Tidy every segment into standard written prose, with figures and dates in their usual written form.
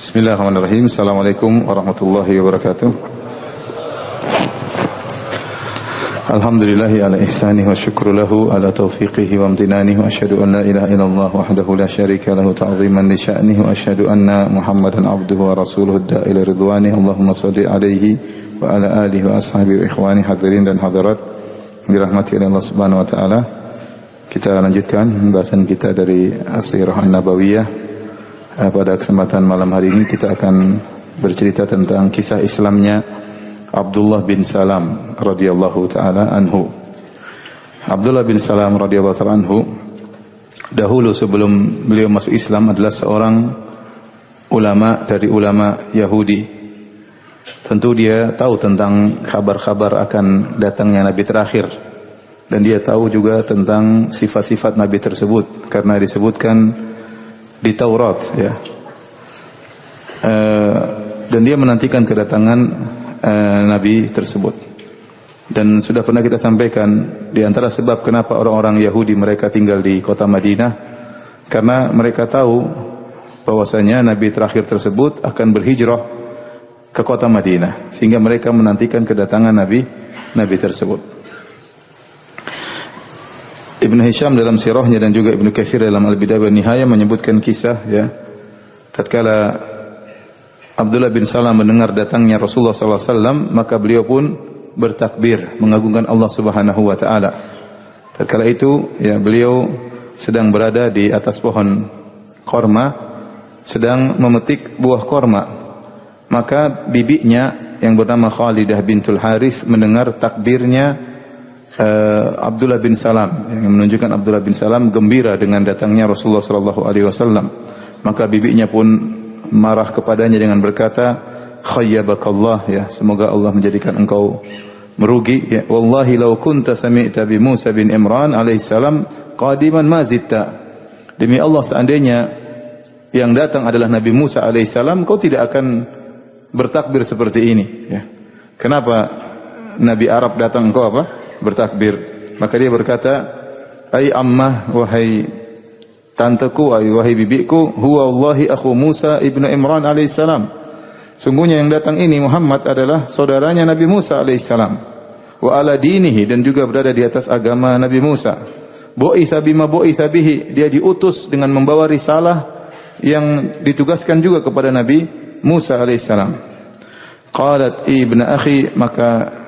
Bismillahirrahmanirrahim. Assalamualaikum warahmatullahi wabarakatuh. Alhamdulillahi ala ihsanihi wa syukru lahu ala taufiqihi wa amtinanihi wa asyhadu an la ilaha illallah wahdahu la syarika lahu ta'ziman li sya'nihi wa asyhadu anna Muhammadan abduhu wa rasuluhu ad-da'i ila ridwanihi. Allahumma shalli alaihi wa ala alihi wa ashabihi wa ikhwani hadirin dan hadirat dirahmati oleh Allah Subhanahu wa taala. Kita lanjutkan pembahasan kita dari As-Sirah An-Nabawiyah. Pada kesempatan malam hari ini kita akan bercerita tentang kisah Islamnya Abdullah bin Salam radhiyallahu taala anhu. Abdullah bin Salam radhiyallahu taala anhu dahulu sebelum beliau masuk Islam adalah seorang ulama dari ulama Yahudi. Tentu dia tahu tentang kabar-kabar akan datangnya nabi terakhir dan dia tahu juga tentang sifat-sifat nabi tersebut karena disebutkan di Taurat, ya. Dan dia menantikan kedatangan nabi tersebut. Dan sudah pernah kita sampaikan di antara sebab kenapa orang-orang Yahudi mereka tinggal di kota Madinah karena mereka tahu bahwasanya nabi terakhir tersebut akan berhijrah ke kota Madinah sehingga mereka menantikan kedatangan nabi tersebut. Ibn Hisham dalam sirahnya dan juga Ibn Katsir dalam Al-Bidayah wa Nihayah menyebutkan kisah, ya, tatkala Abdullah bin Salam mendengar datangnya Rasulullah SAW, maka beliau pun bertakbir mengagungkan Allah Subhanahu wa taala. Tatkala itu, ya, beliau sedang berada di atas pohon korma sedang memetik buah korma. Maka bibinya yang bernama Khalidah bintul Harith mendengar takbirnya Abdullah bin Salam, yang menunjukkan Abdullah bin Salam gembira dengan datangnya Rasulullah sallallahu alaihi wasallam. Maka bibinya pun marah kepadanya dengan berkata, "Khayyabakallah, ya, semoga Allah menjadikan engkau merugi, ya. Wallahi law kunta sami'ta bi Musa bin Imran alaihi salam qadiman ma zitta." Demi Allah, seandainya yang datang adalah Nabi Musa alaihi salam, kau tidak akan bertakbir seperti ini, ya. Kenapa Nabi Arab datang engkau bertakbir? Maka dia berkata, "Ai ammah, wahai tanteku, wahai bibiku, huwa wallahi akhu Musa ibnu Imran alaihissalam. Sungguhnya yang datang ini Muhammad adalah saudaranya Nabi Musa alaihissalam. Wa ala dinihi, dan juga berada di atas agama Nabi Musa. Bu'itsa bima bu'itsa bihi, dia diutus dengan membawa risalah yang ditugaskan juga kepada Nabi Musa alaihissalam." Qalat ibnu akhi, maka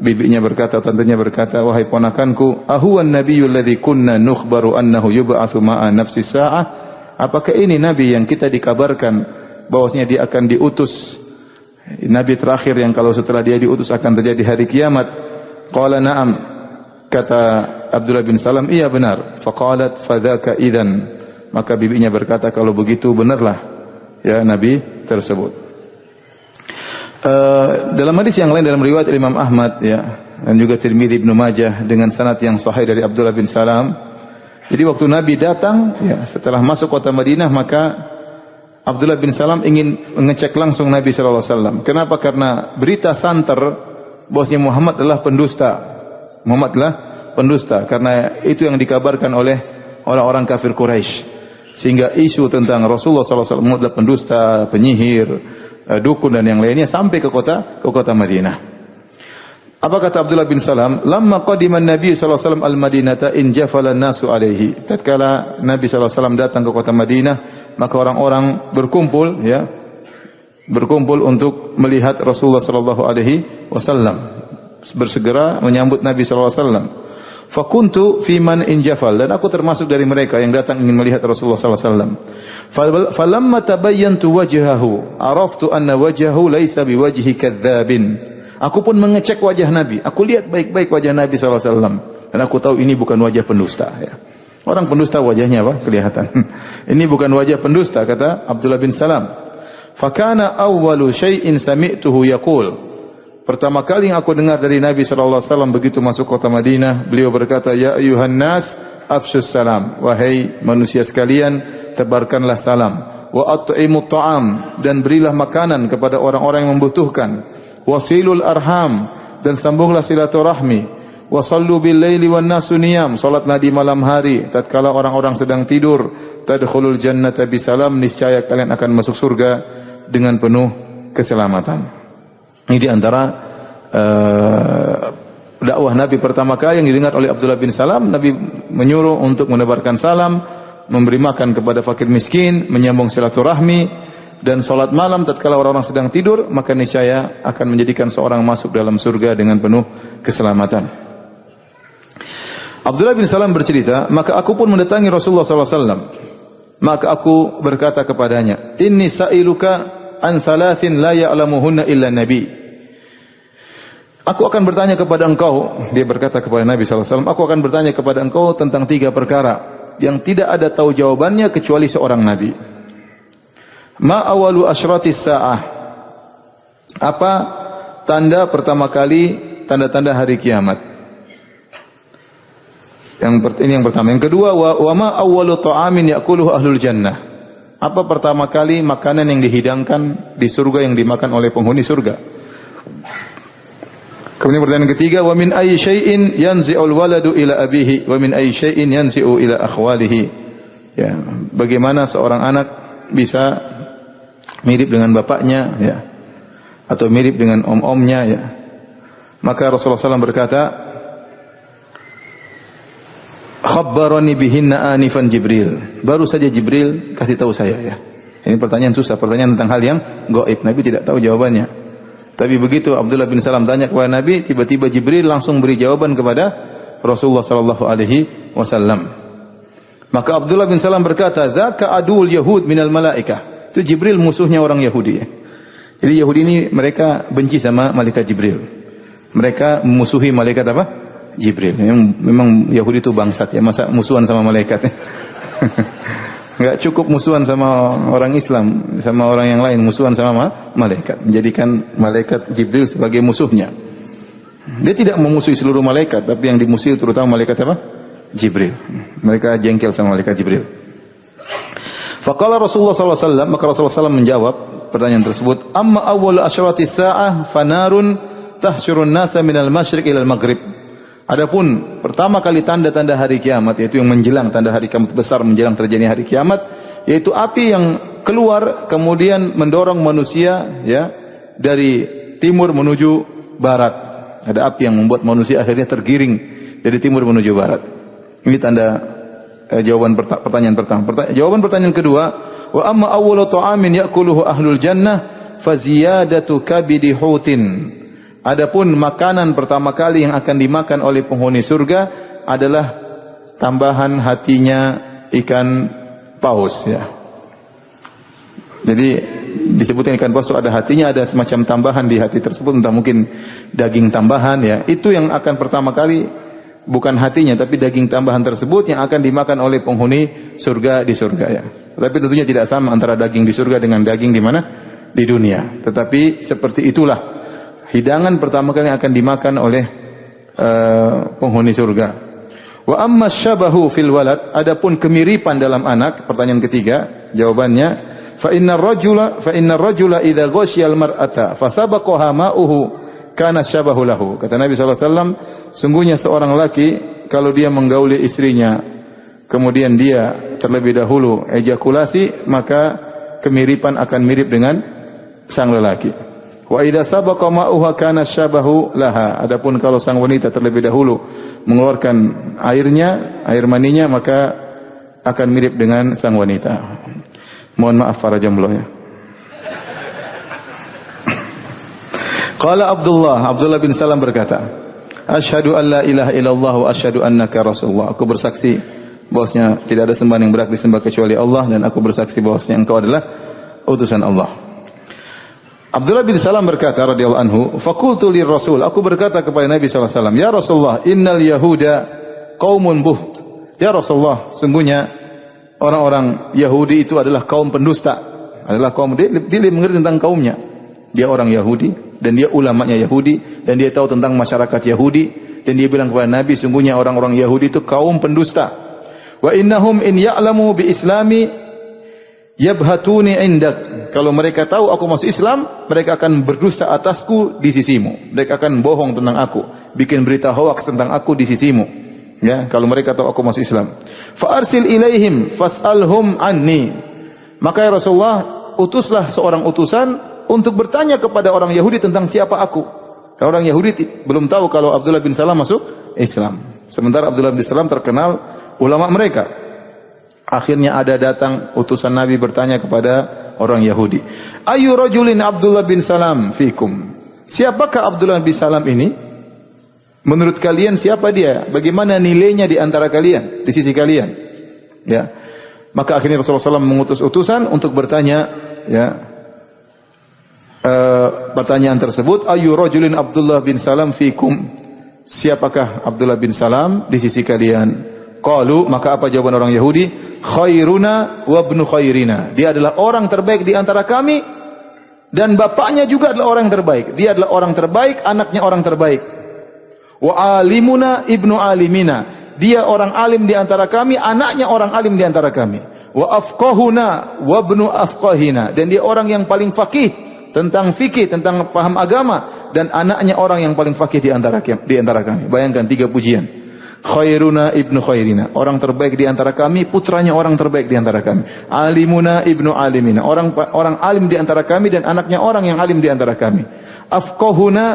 bibinya berkata, tantenya berkata, "Wahai ponakanku, ahuwan nabiyyul ladzi kunna nukhbaru annahu yub'atsu ma'a nafsi sa'ah? Apakah ini nabi yang kita dikabarkan bahwasanya dia akan diutus, nabi terakhir yang kalau setelah dia diutus akan terjadi hari kiamat?" Qala na'am, kata Abdullah bin Salam, "Iya benar." Faqalat fadzaka idzan, maka bibinya berkata, "Kalau begitu benarlah, ya, nabi tersebut." Dalam hadis yang lain dalam riwayat Imam Ahmad, ya, dan juga Tirmidzi, Ibnu Majah dengan sanad yang sahih dari Abdullah bin Salam. Jadi waktu Nabi datang, ya, setelah masuk kota Madinah, maka Abdullah bin Salam ingin mengecek langsung Nabi sallallahu alaihi wasallam. Kenapa? Karena berita santer bahwasanya Muhammad adalah pendusta. Muhammad adalah pendusta karena itu yang dikabarkan oleh orang-orang kafir Quraisy. Sehingga isu tentang Rasulullah sallallahu alaihi wasallam adalah pendusta, penyihir, dukun dan yang lainnya sampai ke kota Madinah. Apa kata Abdullah bin Salam? Lamma qadiman Nabi sallallahu alaihi wasallam al-Madinata in jafala an-nasu alaihi. Tatkala Nabi sallallahu alaihi wasallam datang ke kota Madinah, maka orang-orang berkumpul, ya, berkumpul untuk melihat Rasulullah sallallahu alaihi wasallam, bersegera menyambut Nabi sallallahu alaihi wasallam. Fakuntu fi man injafal, dan aku termasuk dari mereka yang datang ingin melihat Rasulullah sallallahu alaihi wasallam. Falamma tabayyantu wajhahu araftu anna wajhahu laisa biwajhi kadzdzabin. Aku pun mengecek wajah Nabi. Aku lihat baik-baik wajah Nabi sallallahu alaihi wasallam dan aku tahu ini bukan wajah pendusta, ya. Orang pendusta wajahnya apa? Kelihatan. Ini bukan wajah pendusta, kata Abdullah bin Salam. Fakana awwalu syai'in sami'tuhu yaqul. Pertama kali yang aku dengar dari Nabi sallallahu alaihi wasallam begitu masuk kota Madinah, beliau berkata, "Ya ayyuhan nas, afshus salam." Wahai manusia sekalian, tebarkanlah salam. Wa at'imut ta'am, dan berilah makanan kepada orang-orang yang membutuhkan. Wasilul arham, dan sambunglah silaturahmi. Wa sallu bil laili wan nasu niyam, salatlah di malam hari tatkala orang-orang sedang tidur. Tadkhulul jannata bisalam, niscaya kalian akan masuk surga dengan penuh keselamatan. Ini di antara dakwah Nabi pertama kali yang didengar oleh Abdullah bin Salam. Nabi menyuruh untuk menebarkan salam, memberi makan kepada fakir miskin, menyambung silaturahmi, dan salat malam tatkala orang-orang sedang tidur, maka niscaya akan menjadikan seorang masuk dalam surga dengan penuh keselamatan. Abdullah bin Salam bercerita, maka aku pun mendatangi Rasulullah SAW. Maka aku berkata kepadanya, inni sa'iluka an thalathin la ya'lamuhunna illa nabi. Aku akan bertanya kepada engkau, dia berkata kepada Nabi SAW, aku akan bertanya kepada engkau tentang 3 perkara yang tidak ada tahu jawabannya kecuali seorang Nabi. Ma awalu asyratis sa'ah. Apa tanda pertama kali, tanda-tanda hari kiamat? Ini yang pertama. Yang kedua, wa ma awwalu ta'amin ya'kuluhu ahlul jannah. Apa pertama kali makanan yang dihidangkan di surga yang dimakan oleh penghuni surga? Kemudian pertanyaan ketiga, wa min ayyi syai'in yanzi'ul waladu ila abihi wa min ayyi syai'in yanzi'u ila akhwalihi. Ya, bagaimana seorang anak bisa mirip dengan bapaknya, ya, atau mirip dengan om-omnya, ya. Maka Rasulullah SAW berkata, khabbarani bihinna anifan Jibril. Baru saja Jibril kasih tahu saya, ya. Ini pertanyaan susah, pertanyaan tentang hal yang gaib. Nabi tidak tahu jawabannya. Tapi begitu Abdullah bin Salam tanya kepada Nabi, tiba-tiba Jibril langsung beri jawaban kepada Rasulullah sallallahu alaihi wasallam. Maka Abdullah bin Salam berkata, "Dzaka adul yahud minal malaikah." Itu Jibril musuhnya orang Yahudi, ya. Jadi Yahudi ini mereka benci sama malaikat Jibril. Mereka memusuhi malaikat apa? Jibril. Memang Yahudi itu bangsat, ya, masa musuhan sama malaikat, ya. Enggak cukup musuhan sama orang Islam, sama orang yang lain, musuhan sama malaikat. Menjadikan malaikat Jibril sebagai musuhnya. Dia tidak memusuhi seluruh malaikat, tapi yang dimusuhi terutama malaikat siapa? Jibril. Mereka jengkel sama malaikat Jibril. Faqala Rasulullah SAW, maka Rasulullah SAW menjawab pertanyaan tersebut, amma awwal asyratis sa'ah fanarun tahsyurun nasa minal masyriq ilal maghrib. Adapun pertama kali tanda-tanda hari kiamat, yaitu yang menjelang tanda hari kiamat besar, menjelang terjadi hari kiamat, yaitu api yang keluar kemudian mendorong manusia, ya, dari timur menuju barat. Ada api yang membuat manusia akhirnya tergiring dari timur menuju barat. Ini tanda jawaban pertanyaan pertama. Jawaban pertanyaan kedua, wa amma awwalu ta'amin ya'kuluhu ahlul jannah faziyadatu kabidi hutin. Adapun makanan pertama kali yang akan dimakan oleh penghuni surga adalah tambahan hatinya ikan paus, ya. Jadi disebutkan ikan paus itu ada hatinya, ada semacam tambahan di hati tersebut, entah mungkin daging tambahan, ya. Itu yang akan pertama kali, bukan hatinya tapi daging tambahan tersebut yang akan dimakan oleh penghuni surga di surga, ya. Tapi tentunya tidak sama antara daging di surga dengan daging di mana? Di dunia. Tetapi seperti itulah hidangan pertama kali yang akan dimakan oleh penghuni surga. Wa amma syabahu fil walad, adapun kemiripan dalam anak, pertanyaan ketiga, jawabannya fa innar rajula idza ghasyal mar'ata fasabaqaha ma'uhu kana syabahu lahu. Kata Nabi SAW, sungguhnya seorang laki kalau dia menggauli istrinya kemudian dia terlebih dahulu ejakulasi, maka kemiripan akan mirip dengan sang lelaki. Wa idza sabaqa ma'uha kana syabahu laha. Adapun kalau sang wanita terlebih dahulu mengeluarkan airnya, air maninya, maka akan mirip dengan sang wanita. Mohon maaf para jomblo, ya. Qala Abdullah bin Salam berkata, asyhadu an la ilaha illallah wa asyhadu annaka rasulullah. Aku bersaksi bahwasanya tidak ada sembahan yang berhak disembah kecuali Allah, dan aku bersaksi bahwasanya engkau adalah utusan Allah. Abdullah bin Salam berkata radhiyallahu anhu, faqultu lir Rasul, aku berkata kepada Nabi sallallahu alaihi wasallam, ya Rasulullah, innal yahuda qaumun buht. Ya Rasulullah, sungguhnya orang-orang Yahudi itu adalah kaum pendusta, adalah kaum dia mengerti tentang kaumnya. Dia orang Yahudi dan dia ulamanya Yahudi dan dia tahu tentang masyarakat Yahudi, dan dia bilang kepada Nabi, sungguhnya orang-orang Yahudi itu kaum pendusta. Wa innahum in ya'lamu bi islami yabhatuni indak. Kalau mereka tahu aku masuk Islam, mereka akan berdusta atasku di sisimu. Mereka akan bohong tentang aku, bikin berita hoax tentang aku di sisimu. Ya, kalau mereka tahu aku masuk Islam. Fa arsil ilaihim fas'alhum anni. Maka ya Rasulullah, utuslah seorang utusan untuk bertanya kepada orang Yahudi tentang siapa aku. Kalau orang Yahudi belum tahu kalau Abdullah bin Salam masuk Islam. Sementara Abdullah bin Salam terkenal ulama mereka. Akhirnya ada datang utusan Nabi bertanya kepada orang Yahudi. Ayu rajulin Abdullah bin Salam fikum? Siapakah Abdullah bin Salam ini? Menurut kalian siapa dia? Bagaimana nilainya di antara kalian, di sisi kalian? Ya. Maka akhirnya Rasulullah SAW mengutus utusan untuk bertanya, ya, pertanyaan tersebut, ayu rajulin Abdullah bin Salam fikum? Siapakah Abdullah bin Salam di sisi kalian? Qalu, maka apa jawaban orang Yahudi? Khairuna wa ibnu khairina. Dia adalah orang terbaik di antara kami dan bapaknya juga adalah orang terbaik. Dia adalah orang terbaik, anaknya orang terbaik. Wa alimuna ibnu alimina. Dia orang alim di antara kami, anaknya orang alim di antara kami. Wa afqahuna wa ibnu afqahina. Dan dia orang yang paling faqih tentang fikih, tentang paham agama, dan anaknya orang yang paling faqih di antara kami. Bayangkan 3 pujian. Khairuna ibnu khairina. Orang terbaik di antara kami, putranya orang terbaik di antara kami. Alimuna ibnu alimina. Orang alim di antara kami dan anaknya orang yang alim di antara kami. Afqahuna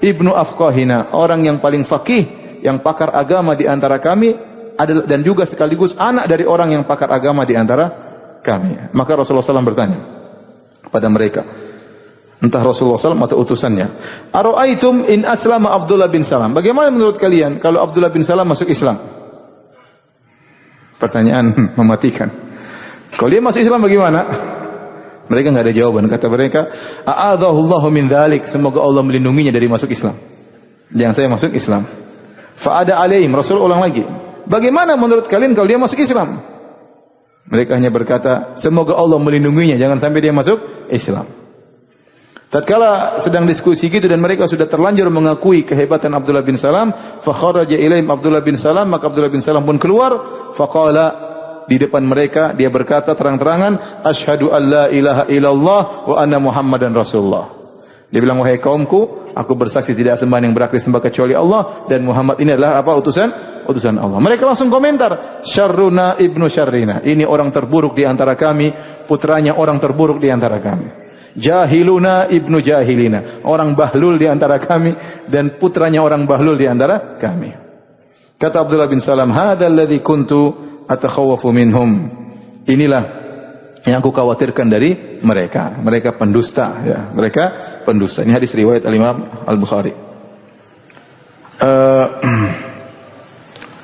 ibnu afqahina, orang yang paling faqih, yang pakar agama di antara kami adalah, dan juga sekaligus anak dari orang yang pakar agama di antara kami. Maka Rasulullah SAW bertanya pada mereka, entah Rasulullah SAW atau utusannya, Ara'aitum in aslama Abdullah bin Salam? Bagaimana menurut kalian kalau Abdullah bin Salam masuk Islam? Pertanyaan mematikan. Kalau dia masuk Islam bagaimana? Mereka enggak ada jawaban. Kata mereka, a'adzahullahu min dzalik, semoga Allah melindunginya dari masuk Islam. Jangan saya masuk Islam. Fa'ada alaihim, Rasul ulang lagi. Bagaimana menurut kalian kalau dia masuk Islam? Mereka hanya berkata, semoga Allah melindunginya, jangan sampai dia masuk Islam. Tatkala sedang diskusi gitu dan mereka sudah terlanjur mengakui kehebatan Abdullah bin Salam, fa kharaja ilaihim Abdullah bin Salam, maka Abdullah bin Salam pun keluar, faqala, di depan mereka dia berkata terang-terangan, asyhadu an la ilaha illallah wa anna Muhammadan Rasulullah. Dia bilang, wahai kaumku, aku bersaksi tidak sembah yang berhak disembah kecuali Allah, dan Muhammad ini adalah apa? Utusan Allah. Mereka langsung komentar, syarruna ibnu syarrina. Ini orang terburuk di antara kami, putranya orang terburuk di antara kami. Jahiluna ibnu jahilina. Orang bahlul di antara kami dan putranya orang bahlul di antara kami. Kata Abdullah bin Salam, hadzal ladzi kuntu atakhawafu minhum. Inilah yang aku khawatirkan dari mereka. Mereka pendusta, ya. Mereka pendusta. Ini hadis riwayat Al-Imam Al-Bukhari.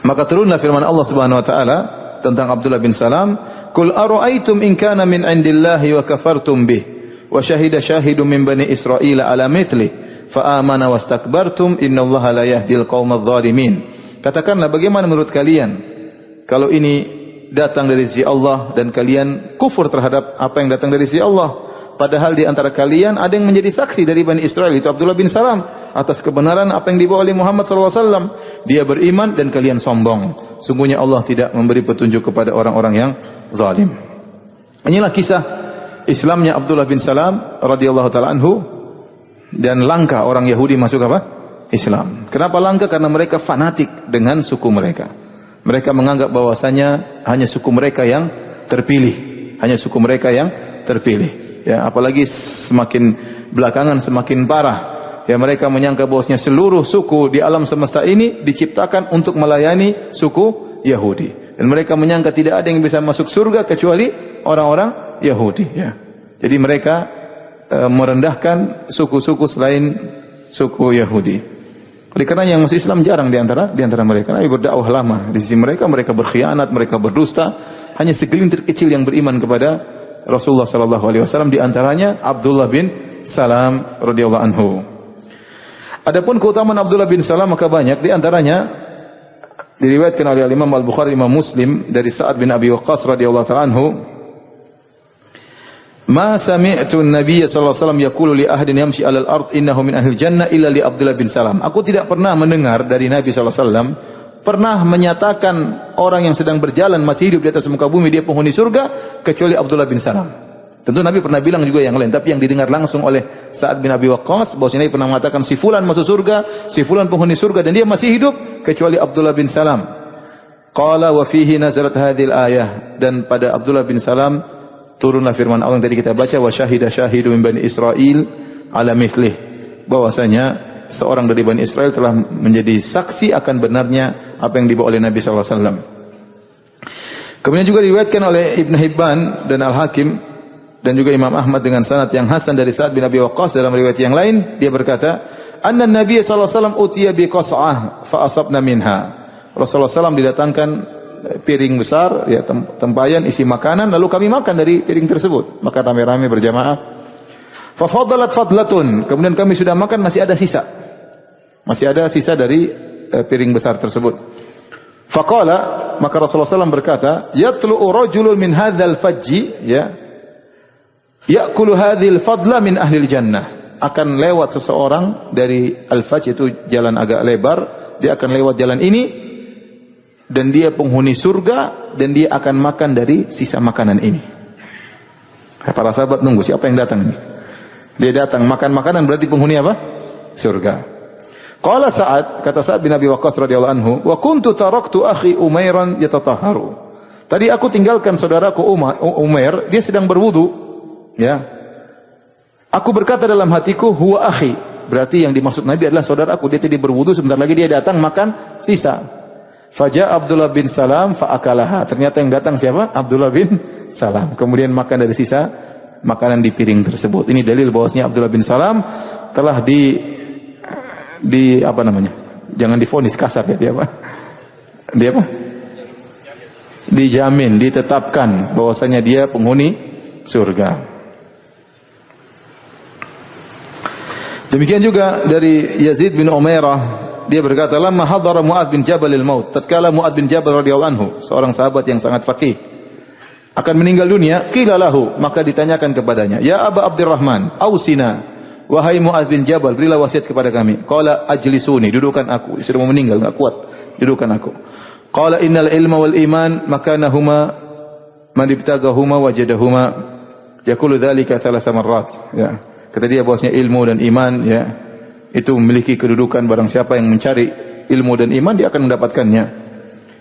Maka turunlah firman Allah Subhanahu wa taala tentang Abdullah bin Salam, "Qul ara'aitum in kana min 'indillahi wa kafartum bih wa syahida syahidun min bani Israil ala mithli fa amana wastakbartum innallaha la yahdil qaumadh dhalimin." Katakanlah, bagaimana menurut kalian kalau ini datang dari sisi Allah dan kalian kufur terhadap apa yang datang dari sisi Allah? Padahal di antara kalian ada yang menjadi saksi dari Bani Israel, itu Abdullah bin Salam, atas kebenaran apa yang dibawa oleh Muhammad SAW. Dia beriman dan kalian sombong. Sungguhnya Allah tidak memberi petunjuk kepada orang-orang yang zalim. Inilah kisah Islamnya Abdullah bin Salam radhiyallahu taala anhu, dan langkah orang Yahudi masuk apa? Islam. Kenapa langkah? Karena mereka fanatik dengan suku mereka. Mereka menganggap bahwasanya hanya suku mereka yang terpilih, hanya suku mereka yang terpilih. Ya, apalagi semakin belakangan semakin parah. Ya, mereka menyangka bahwasanya seluruh suku di alam semesta ini diciptakan untuk melayani suku Yahudi. Dan mereka menyangka tidak ada yang bisa masuk surga kecuali orang-orang Yahudi. Ya. Jadi mereka merendahkan suku-suku selain suku Yahudi. Oleh karena yang masuk Islam jarang di antara mereka. Nabi berdakwah lama. Di sisi mereka berkhianat, mereka berdusta. Hanya segelintir kecil yang beriman kepada Rasulullah sallallahu alaihi wasallam, di antaranya Abdullah bin Salam radhiyallahu anhu. Adapun keutamaan Abdullah bin Salam maka banyak, di antaranya diriwayatkan oleh Imam Al-Bukhari, Imam Muslim dari Sa'ad bin Abi Waqqas radhiyallahu ta'ala anhu, "Ma sami'tu an-nabiy sallallahu alaihi wasallam yaqulu li ahadin yamshi 'alal ard innahu min ahli jannah illa li Abdullah bin Salam." Aku tidak pernah mendengar dari Nabi sallallahu alaihi wasallam pernah menyatakan orang yang sedang berjalan masih hidup di atas muka bumi dia penghuni surga kecuali Abdullah bin Salam. Tentu Nabi pernah bilang juga yang lain, tapi yang didengar langsung oleh Sa'ad bin Abi Waqqas bahwasanya Nabi pernah mengatakan si fulan masuk surga, si fulan penghuni surga, dan dia masih hidup kecuali Abdullah bin Salam. Qala wa fihi nazalat hadhil ayah, dan pada Abdullah bin Salam turunlah firman Allah yang tadi kita baca, wa syahida syahidu min bani Israil ala mithlih, bahwasanya seorang dari Bani Israel telah menjadi saksi akan benarnya apa yang dibawa oleh Nabi sallallahu alaihi wasallam. Kemudian juga diriwayatkan oleh Ibn Hibban dan Al-Hakim dan juga Imam Ahmad dengan sanad yang hasan dari Sa'ad bin Abi Waqqas dalam riwayat yang lain, dia berkata, "Anna Nabi sallallahu alaihi wasallam utiya bi qas'ah fa asabna minha." Rasulullah SAW didatangkan piring besar, ya, tempayan isi makanan, lalu kami makan dari piring tersebut. Maka rame-rame berjamaah. Fa fadalat fadlatun, kemudian kami sudah makan, masih ada sisa. Masih ada sisa dari piring besar tersebut. Faqala, maka Rasulullah SAW berkata, "Yatlu'u rajulun min hadzal fajji, ya, ya'kulu hadhil fadla min ahlil jannah." Akan lewat seseorang dari al-fajj, itu jalan agak lebar, dia akan lewat jalan ini dan dia penghuni surga dan dia akan makan dari sisa makanan ini. Para sahabat nunggu siapa yang datang ini. Dia datang makan makanan, berarti penghuni apa? Surga. Qala Sa'ad, kata Sa'ad bin Abi Waqqas radhiyallahu anhu, "Wa kuntu taraktu akhi Umairan yatatahharu." Tadi aku tinggalkan saudaraku Umair, dia sedang berwudu, ya. Aku berkata dalam hatiku, "Huwa akhi." Berarti yang dimaksud Nabi adalah saudaraku. Dia tadi berwudu, sebentar lagi dia datang makan sisa. Faja Abdullah bin Salam faakalaha. Ternyata yang datang siapa? Abdullah bin Salam. Kemudian makan dari sisa makanan di piring tersebut. Ini dalil bahwasanya Abdullah bin Salam telah di apa namanya? Jangan divonis kasar ya, dia apa? Dia apa? Dijamin, ditetapkan bahwasanya dia penghuni surga. Demikian juga dari Yazid bin Umairah, dia berkata, "Lamma hadara Mu'adz bin Jabal al-maut." Tatkala Mu'adz bin Jabal radhiyallahu anhu, seorang sahabat yang sangat faqih, akan meninggal dunia, qila lahu, maka ditanyakan kepadanya, "Ya Aba Abdurrahman, ausina." Wahai Mu'adz bin Jabal, berilah wasiat kepada kami. Qala ajlisuni, dudukkan aku. Sudah mau meninggal, enggak kuat. Dudukkan aku. Qala innal ilma wal iman makanahuma man ibtagahuma wajadahuma. Yaqulu dzalika thalatha marrat. Ya. Kata dia bahwasanya ilmu dan iman, ya, itu memiliki kedudukan, barang siapa yang mencari ilmu dan iman dia akan mendapatkannya.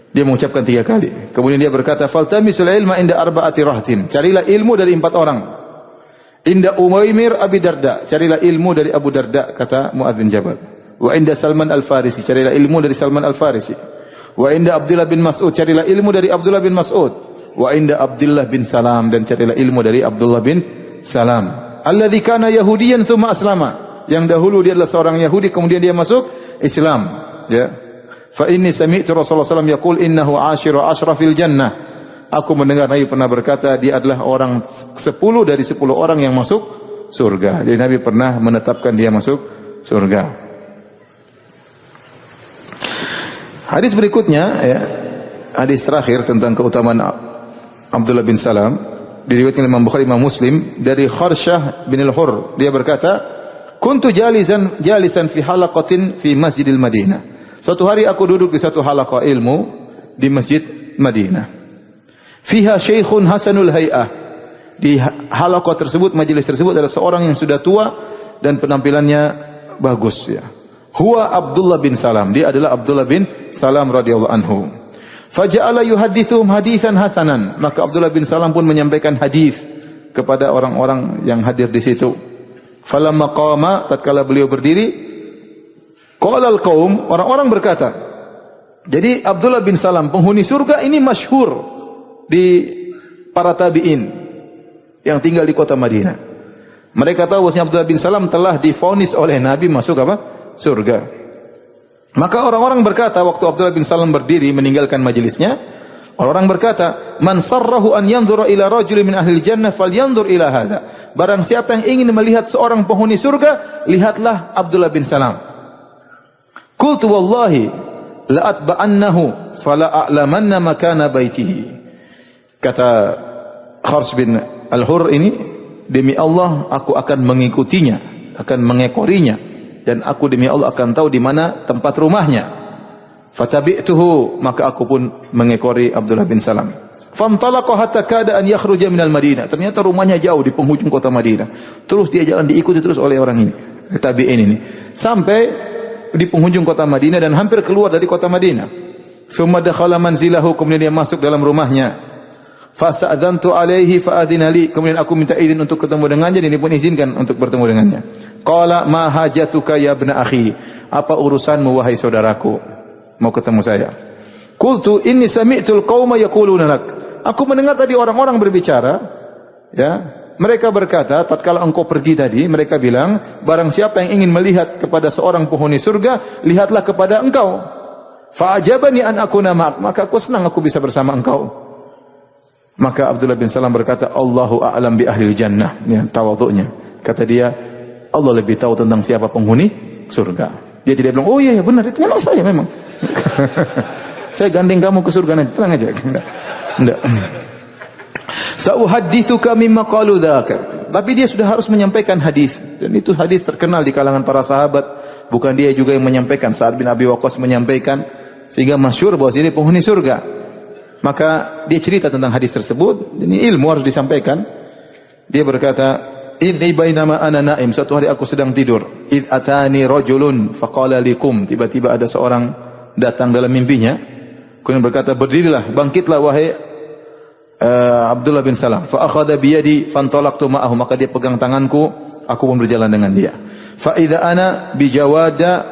Dia mengucapkan 3 kali. Kemudian dia berkata, "Faltamisul ilma inda arba'ati rahtin." Carilah ilmu dari 4 orang. Inda Umaymir Abi Darda, carilah ilmu dari Abu Darda, kata Mu'adz bin Jabal. Wa inda Salman Al-Farisi, carilah ilmu dari Salman Al-Farisi. Wa inda Abdullah bin Mas'ud, carilah ilmu dari Abdullah bin Mas'ud. Wa inda Abdullah bin Salam, dan carilah ilmu dari Abdullah bin Salam. Alladzi kana Yahudiyan tsumma aslama, yang dahulu dia adalah seorang Yahudi kemudian dia masuk Islam, ya. Fa inni sami'tu Rasulullah sallallahu alaihi wasallam yaqul innahu 'ashiru ashrafil jannah. Aku mendengar Nabi pernah berkata, dia adalah orang 10 dari 10 orang yang masuk surga. Jadi Nabi pernah menetapkan dia masuk surga. Hadis berikutnya, ya, hadis terakhir tentang keutamaan Abdullah bin Salam, diriwayatkan Imam Bukhari, Imam Muslim, dari Kharsyah bin al-Hurr. Dia berkata, "Kuntu jalisan fi halaqatin fi Masjidil Madinah." Suatu hari aku duduk di satu halaqah ilmu di Masjid Madinah. Fiha syekhun hasanul hay'ah. Di halaqah tersebut, majelis tersebut, ada seorang yang sudah tua dan penampilannya bagus, ya. Huwa Abdullah bin Salam. Dia adalah Abdullah bin Salam radhiyallahu anhu. Faja'ala yuhaddithuhum haditsan hasanan. Maka Abdullah bin Salam pun menyampaikan hadis kepada orang-orang yang hadir di situ. Falamma qama, tatkala beliau berdiri, qala al-qaum, orang-orang berkata. Jadi Abdullah bin Salam penghuni surga ini masyhur di para tabi'in yang tinggal di kota Madinah. Mereka tahu bahwa Abdullah bin Salam telah divonis oleh Nabi masuk apa? Surga. Maka orang-orang berkata, waktu Abdullah bin Salam berdiri meninggalkan majelisnya, orang-orang berkata, "Man sarrahu an yanzura ila rajulin min ahli jannah falyanzur ila hadha." Barang siapa yang ingin melihat seorang penghuni surga, lihatlah Abdullah bin Salam. Qultu wallahi la atba'annahu fala a'lamanna makana baitihi. Kata Khars bin Al-Hurr ini, demi Allah aku akan mengikutinya, akan mengekorinya, dan aku demi Allah akan tahu di mana tempat rumahnya. Fatabi'tuhu, maka aku pun mengekori Abdullah bin Salam. Fantalaqa hatta kada an yakhruja minal Madinah. Ternyata rumahnya jauh di penghujung kota Madinah. Terus dia jalan diikuti terus oleh orang ini, tabi'in ini, sampai di penghujung kota Madinah dan hampir keluar dari kota Madinah. Tsumma dakhala manzilahu, kemudian dia masuk dalam rumahnya. Fasa'adzantu alaihi fa'adzina li. Kemudian aku minta izin untuk ketemu dengannya dan dia pun izinkan untuk bertemu dengannya. Qala ma hajatuka ya ibna akhi? Apa urusanmu wahai saudaraku? Mau ketemu saya. Qultu inni sami'tul qauma yaquluna lak. Aku mendengar tadi orang-orang berbicara, ya. Mereka berkata, tatkala engkau pergi tadi, mereka bilang, barang siapa yang ingin melihat kepada seorang penghuni surga, lihatlah kepada engkau. Fa'ajabani an akuna ma'ak. Maka aku senang aku bisa bersama engkau. Maka Abdullah bin Salam berkata, Allahu a'lam bi ahli jannah. Ya, tawadhu'nya. Kata dia, Allah lebih tahu tentang siapa penghuni surga. Dia tidak bilang, oh iya benar, itu memang saya memang. Saya gandeng kamu ke surga nanti, tenang aja. Enggak. Sa'uhaddithuka mimma qalu dzaka. Tapi dia sudah harus menyampaikan hadis, dan itu hadis terkenal di kalangan para sahabat. Bukan dia juga yang menyampaikan, Sa'ad bin Abi Waqqas menyampaikan, sehingga masyhur bahwa dia penghuni surga. Maka dia cerita tentang hadis tersebut. Ini ilmu harus disampaikan. Dia berkata, inni bainama ana naim, suatu hari aku sedang tidur, id atani rajulun faqala likum, tiba-tiba ada seorang datang dalam mimpinya, kemudian berkata, berdirilah, bangkitlah wahai Abdullah bin Salam. Fa akhadha bi yadi fantalaqtu ma'ahu, maka dia pegang tanganku, aku pun berjalan dengan dia. Fa idza ana bi jawada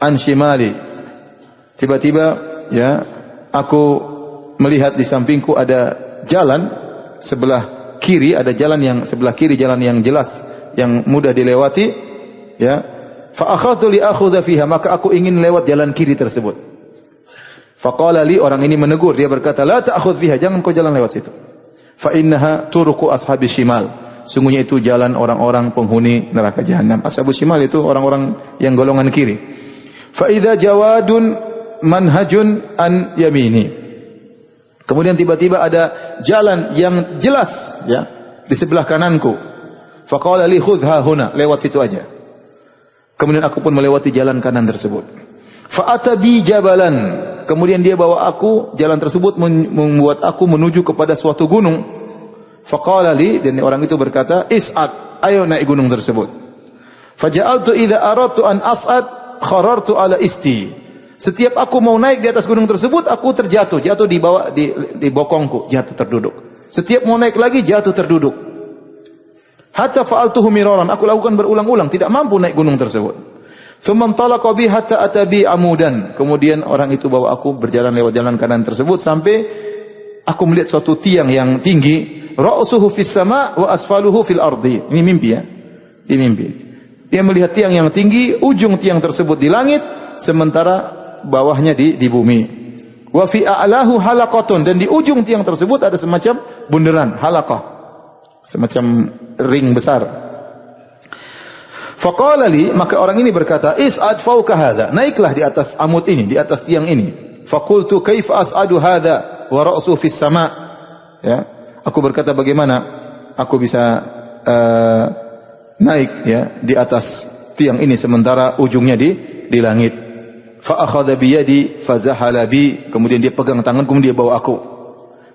an shimali, tiba-tiba ya aku melihat di sampingku ada jalan sebelah kiri, ada jalan yang sebelah kiri, jalan yang jelas, yang mudah dilewati, ya. Fa akhadtu li akhudha fiha, maka aku ingin lewat jalan kiri tersebut. Faqala li, orang ini menegur, dia berkata, la ta'khudh fiha, jangan kau jalan lewat situ. Fa innaha turuqu ashabi shimal, sungguhnya itu jalan orang-orang penghuni neraka jahanam. Ashabus shimal itu orang-orang yang golongan kiri. Fa idza jawadun manhajun an yamini, kemudian tiba-tiba ada jalan yang jelas, ya, di sebelah kananku. Faqala li khudha huna, lewat situ aja. Kemudian aku pun melewati jalan kanan tersebut. Fa atabi jabalan, kemudian dia bawa aku, jalan tersebut membuat aku menuju kepada suatu gunung. Faqala li, dan orang itu berkata, is'ad, ayo naik gunung tersebut. Faja'altu idza aradtu an as'ad kharartu ala isti. Setiap aku mau naik di atas gunung tersebut, aku terjatuh, jatuh di bawah di bokongku, jatuh terduduk. Setiap mau naik lagi, jatuh terduduk. Hatta fa'altuhu miraran, aku lakukan berulang-ulang, tidak mampu naik gunung tersebut. Tsumma intalaqa bi hatta atabi amudan. Kemudian orang itu bawa aku berjalan lewat jalan kanan tersebut sampai aku melihat suatu tiang yang tinggi, ra'suhu fis sama' wa asfaluhu fil ardi. Ini mimpi ya. Ini mimpi. Dia melihat tiang yang tinggi, ujung tiang tersebut di langit, sementara bawahnya di bumi. Wa fi a'lahu halaqatun, dan di ujung tiang tersebut ada semacam bundaran, halaqah, semacam ring besar. Faqala li, maka orang ini berkata, is'ad fawqa hadha, naiklah di atas amud ini, di atas tiang ini. Faqultu kaifa as'adu hadha wa ra'su fis sama', ya. Aku berkata, bagaimana aku bisa naik, ya, di atas tiang ini sementara ujungnya di langit. Fa akhadha bi yadi fa zahala bi, kemudian dia pegang tangan, kemudian dia bawa aku.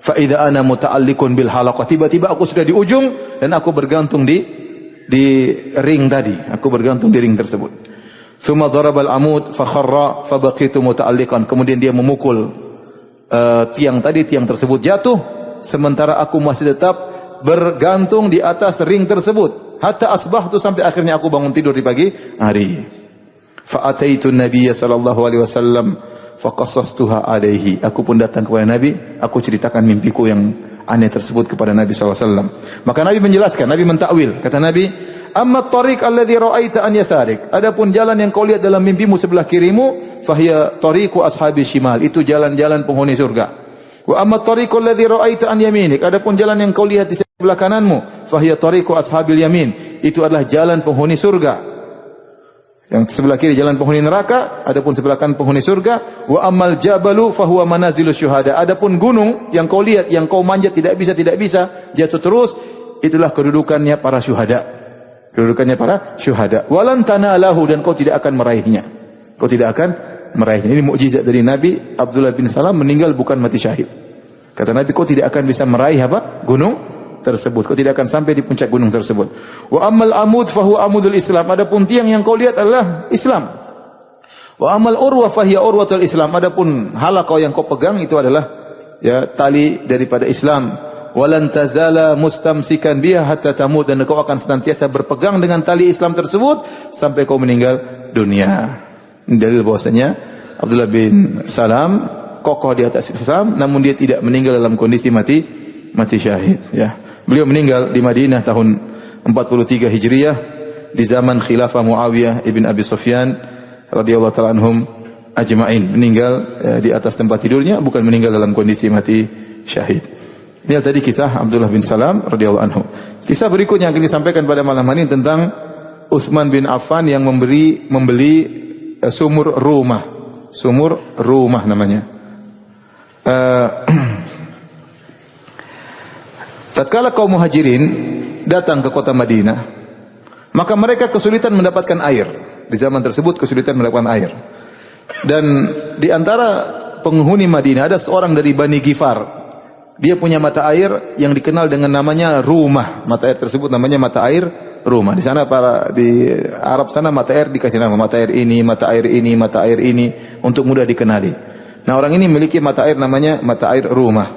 Fa idza ana muta'alliqun bil halaqah, tiba-tiba aku sudah di ujung dan aku bergantung di ring tadi, aku bergantung di ring tersebut. Tsumma daraba al amud fa kharra fa baqitu muta'alliqan, kemudian dia memukul tiang tadi, tiang tersebut jatuh sementara aku masih tetap bergantung di atas ring tersebut. Hatta asbahtu, sampai akhirnya aku bangun tidur di pagi hari. Fa'ataitu Nabiya sallallahu alaihi wasallam faqassastuha alaihi. Aku pun datang kepada Nabi, aku ceritakan mimpiku yang aneh tersebut kepada Nabi sallallahu alaihi wasallam. Maka Nabi menjelaskan, Nabi mentakwil. Kata Nabi, "Amma at-tariq alladhi ra'aita an yasarik." Adapun jalan yang kau lihat dalam mimpimu sebelah kirimu, fahiya tariqu ashabi shimal. Itu jalan-jalan penghuni surga. Wa amma at-tariqu alladhi ra'aita an yaminik. Adapun jalan yang kau lihat di sebelah kananmu, fahiya tariqu ashabil yamin. Itu adalah jalan penghuni surga. Yang sebelah kiri jalan penghuni neraka, adapun sebelah kanan penghuni surga. Wa ammal jabalu fahuwa manazilus syuhada. Adapun gunung yang kau lihat, yang kau manjat tidak bisa, jatuh terus, itulah kedudukannya para syuhada. Kedudukannya para syuhada. Walan tanalahu, dan kau tidak akan meraihnya. Kau tidak akan meraihnya. Ini mukjizat dari Nabi. Abdullah bin Salam meninggal bukan mati syahid. Kata Nabi, kau tidak akan bisa meraih apa? Gunung tersebut. Kau tidak akan sampai di puncak gunung tersebut. Wa ammal amud fahuwa amudul Islam. Adapun tiang yang kau lihat adalah Islam. Wa ammal urwa fahiya urwatul Islam. Adapun halaqah yang kau pegang itu adalah ya tali daripada Islam. walan tazala mustamsikan biha hatta tamut, dan kau akan senantiasa berpegang dengan tali Islam tersebut sampai kau meninggal dunia. Ini dalil bahwasanya Abdullah bin Salam kokoh di atas Islam, namun dia tidak meninggal dalam kondisi mati syahid. Ya, beliau meninggal di Madinah tahun 43 Hijriah di zaman khilafah Muawiyah ibn Abi Sufyan radhiyallahu ta'ala anhum ajma'in. Meninggal di atas tempat tidurnya, bukan meninggal dalam kondisi mati syahid. Ini tadi kisah Abdullah bin Salam radhiyallahu anhu. Kisah berikutnya yang akan disampaikan pada malam hari ini tentang Utsman bin Affan yang membeli sumur rumah. Sumur rumah namanya. Tatkala kaum Muhajirin datang ke kota Madinah, maka mereka kesulitan mendapatkan air. Di zaman tersebut kesulitan mendapatkan air. Dan di antara penghuni Madinah ada seorang dari Bani Ghifar. Dia punya mata air yang dikenal dengan namanya rumah. Mata air tersebut namanya mata air rumah. Di sana di Arab sana mata air dikasih nama mata air ini, mata air ini, mata air ini untuk mudah dikenali. Nah, orang ini memiliki mata air namanya mata air rumah.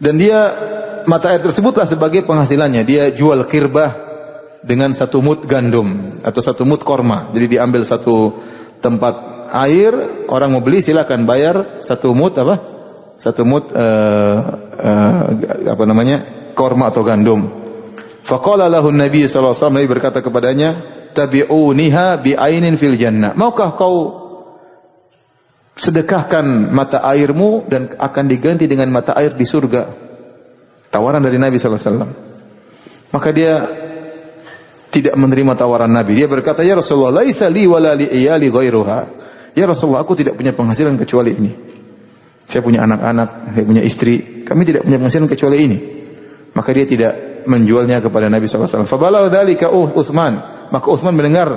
Dan dia mata air tersebutlah sebagai penghasilannya. Dia jual kirbah dengan 1 mud gandum atau 1 mud korma. Jadi diambil satu tempat air, orang mau beli silakan bayar 1 mud apa? 1 mud korma atau gandum. Faqala lahu Nabi sallallahu alaihi wasallam, Nabi berkata kepadanya, tabi'uniha bi'ainin fil jannah. Maukah kau sedekahkan mata airmu dan akan diganti dengan mata air di surga? Tawaran dari Nabi sallallahu alaihi wasallam. Maka dia tidak menerima tawaran Nabi. Dia berkata, ya Rasulullah, laisa li wala li iyali ghairuha. Ya Rasulullah, aku tidak punya penghasilan kecuali ini. Saya punya anak-anak, saya punya istri, kami tidak punya penghasilan kecuali ini. Maka dia tidak menjualnya kepada Nabi SAW. Fabalagha dzalika Utsman. Maka Utsman mendengar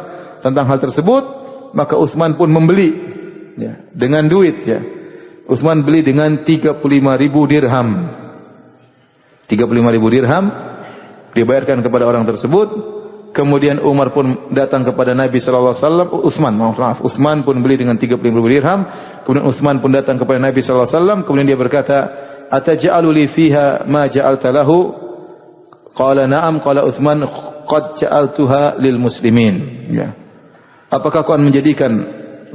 tentang hal tersebut, maka Utsman pun membeli ya, dengan duit ya. Utsman beli dengan 35.000 dirham. 35.000 dirham dibayarkan kepada orang tersebut. Kemudian Umar pun datang kepada Nabi SAW. Utsman pun beli dengan 35.000 dirham. Kemudian Utsman pun datang kepada Nabi SAW. Kemudian dia berkata, ataj'alu li fiha ma ja'alta lahu? Qala na'am. Qala Utsman, qad ja'altuha lil muslimin. Ya. Apakah kau akan menjadikan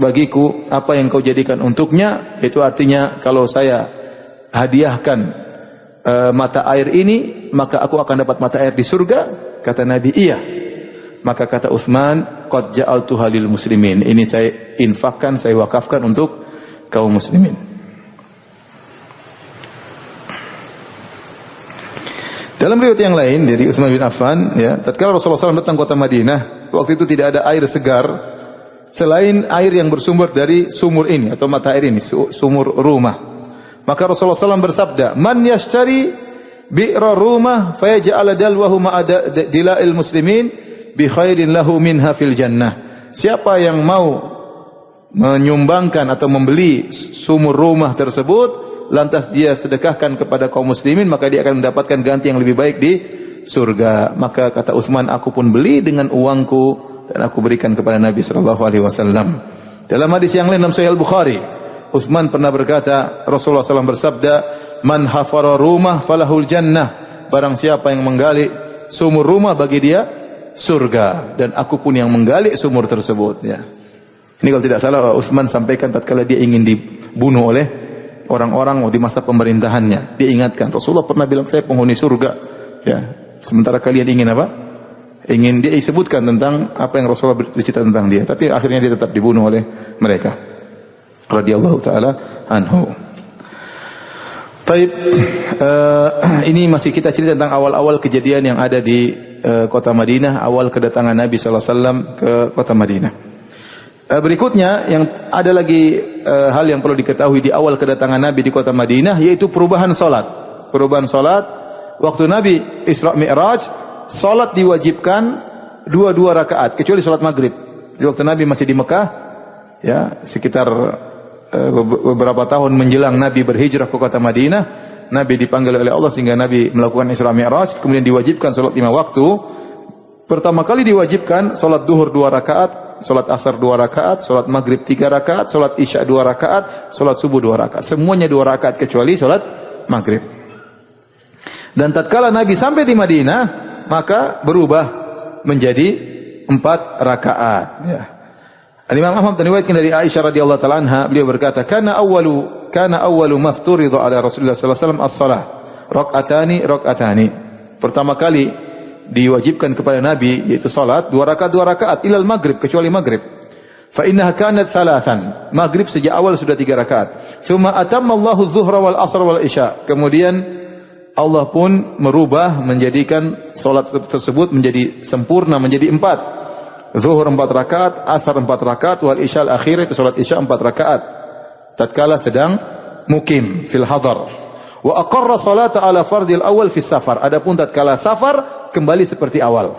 bagiku apa yang kau jadikan untuknya? Itu artinya kalau saya hadiahkan mata air ini, maka aku akan dapat mata air di surga? Kata Nabi, iya. Maka kata Utsman, qad ja'altuha lil muslimin. Ini saya infakkan, saya wakafkan untuk kaum muslimin. Dalam riwayat yang lain dari Utsman bin Affan, ya, tatkala Rasulullah SAW datang kota Madinah, waktu itu tidak ada air segar selain air yang bersumber dari sumur ini atau mata air ini, sumur rumah. Maka Rasulullah SAW bersabda, man yashtari bi'ra rumah fayaj'al dalwahu ma'a dila'il muslimin bi khairin lahu minha fil jannah. Siapa yang mau menyumbangkan atau membeli sumur rumah tersebut, lantas dia sedekahkan kepada kaum muslimin, maka dia akan mendapatkan ganti yang lebih baik di surga. Maka kata Utsman, aku pun beli dengan uangku dan aku berikan kepada Nabi sallallahu alaihi wasallam. Dalam hadis yang lain dalam Sahih Al-Bukhari, Utsman pernah berkata, Rasulullah SAW bersabda, man hafara rumah falahul jannah. Barang siapa yang menggali sumur rumah, bagi dia surga, dan aku pun yang menggali sumur tersebut ya. Ini kalau tidak salah Utsman sampaikan tatkala dia ingin dibunuh oleh orang-orang di masa pemerintahannya. Dia ingatkan, Rasulullah pernah bilang saya penghuni surga ya. Sementara kalian ingin apa? Ingin, dia sebutkan tentang apa yang Rasulullah bercerita tentang dia, tapi akhirnya dia tetap dibunuh oleh mereka. Radhiyallahu taala anhu. Baik, ini masih kita cerita tentang awal-awal kejadian yang ada di kota Madinah, awal kedatangan Nabi sallallahu alaihi wasallam ke kota Madinah. Berikutnya yang ada lagi hal yang perlu diketahui di awal kedatangan Nabi di kota Madinah, yaitu perubahan salat. Perubahan salat waktu Nabi Isra Mi'raj, salat diwajibkan 2 rakaat kecuali salat maghrib. Di waktu Nabi masih di Mekah, ya sekitar beberapa tahun menjelang Nabi berhijrah ke kota Madinah, Nabi dipanggil oleh Allah sehingga Nabi melakukan Isra Mi'raj, kemudian diwajibkan salat 5 waktu. Pertama kali diwajibkan salat duhur 2 rakaat, salat asar 2 rakaat, salat maghrib 3 rakaat, salat isya 2 rakaat, salat subuh 2 rakaat. Semuanya 2 rakaat kecuali salat maghrib. Dan tatkala Nabi sampai di Madinah, maka berubah menjadi 4 rakaat. Ya. Imam Ahmad meriwayatkan dari Aisyah radhiyallahu taala anha, beliau berkata, kana awwalu mafturidha ala Rasulullah sallallahu alaihi wasallam as-shalah, rak'atani. Pertama kali diwajibkan kepada Nabi yaitu salat 2 rakaat ilal maghrib, kecuali maghrib. Fa innaha kanat thalathan. Maghrib sejak awal sudah 3 rakaat. Tsumma atamma Allahu adh-dhuhra wal asr wal isya. Kemudian Allah pun merubah menjadikan salat tersebut menjadi sempurna menjadi 4. Zuhur 4 rakaat, asar 4 rakaat, wal isya al-akhir itu salat isya 4 rakaat. Tatkala sedang mukim fil hadar. Wa aqarra salata ala fardil awal fi safar. Adapun tatkala safar kembali seperti awal.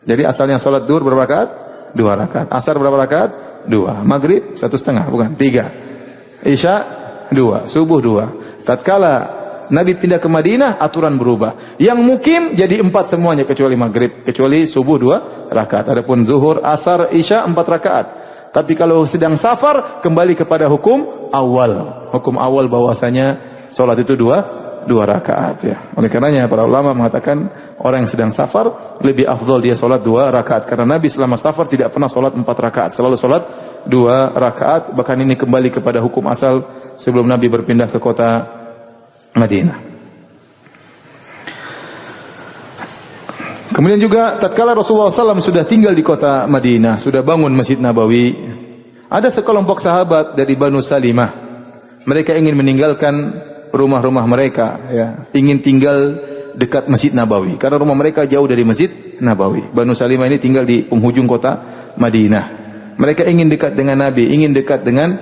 Jadi asalnya salat zuhur berapa rakaat? 2 rakaat. Asar berapa rakaat? 2. Maghrib 1,5, bukan 3. Isya 2, subuh 2. Tatkala Nabi pindah ke Madinah, aturan berubah. Yang mukim jadi 4 semuanya kecuali maghrib, kecuali subuh 2 rakaat. Adapun zuhur, asar, isya 4 rakaat. Tapi kalau sedang safar kembali kepada hukum awal. Hukum awal bahwasanya salat itu 2 rakaat ya. Oleh karenanya para ulama mengatakan orang yang sedang safar lebih afdal dia salat 2 rakaat karena Nabi selama safar tidak pernah salat 4 rakaat, selalu salat 2 rakaat. Bahkan ini kembali kepada hukum asal sebelum Nabi berpindah ke kota Madinah. Kemudian juga tatkala Rasulullah SAW sudah tinggal di kota Madinah, sudah bangun Masjid Nabawi, ada sekelompok sahabat dari Banu Salimah. Mereka ingin meninggalkan rumah-rumah mereka, ya, ingin tinggal dekat Masjid Nabawi karena rumah mereka jauh dari Masjid Nabawi. Banu Salimah ini tinggal di penghujung kota Madinah. Mereka ingin dekat dengan Nabi, ingin dekat dengan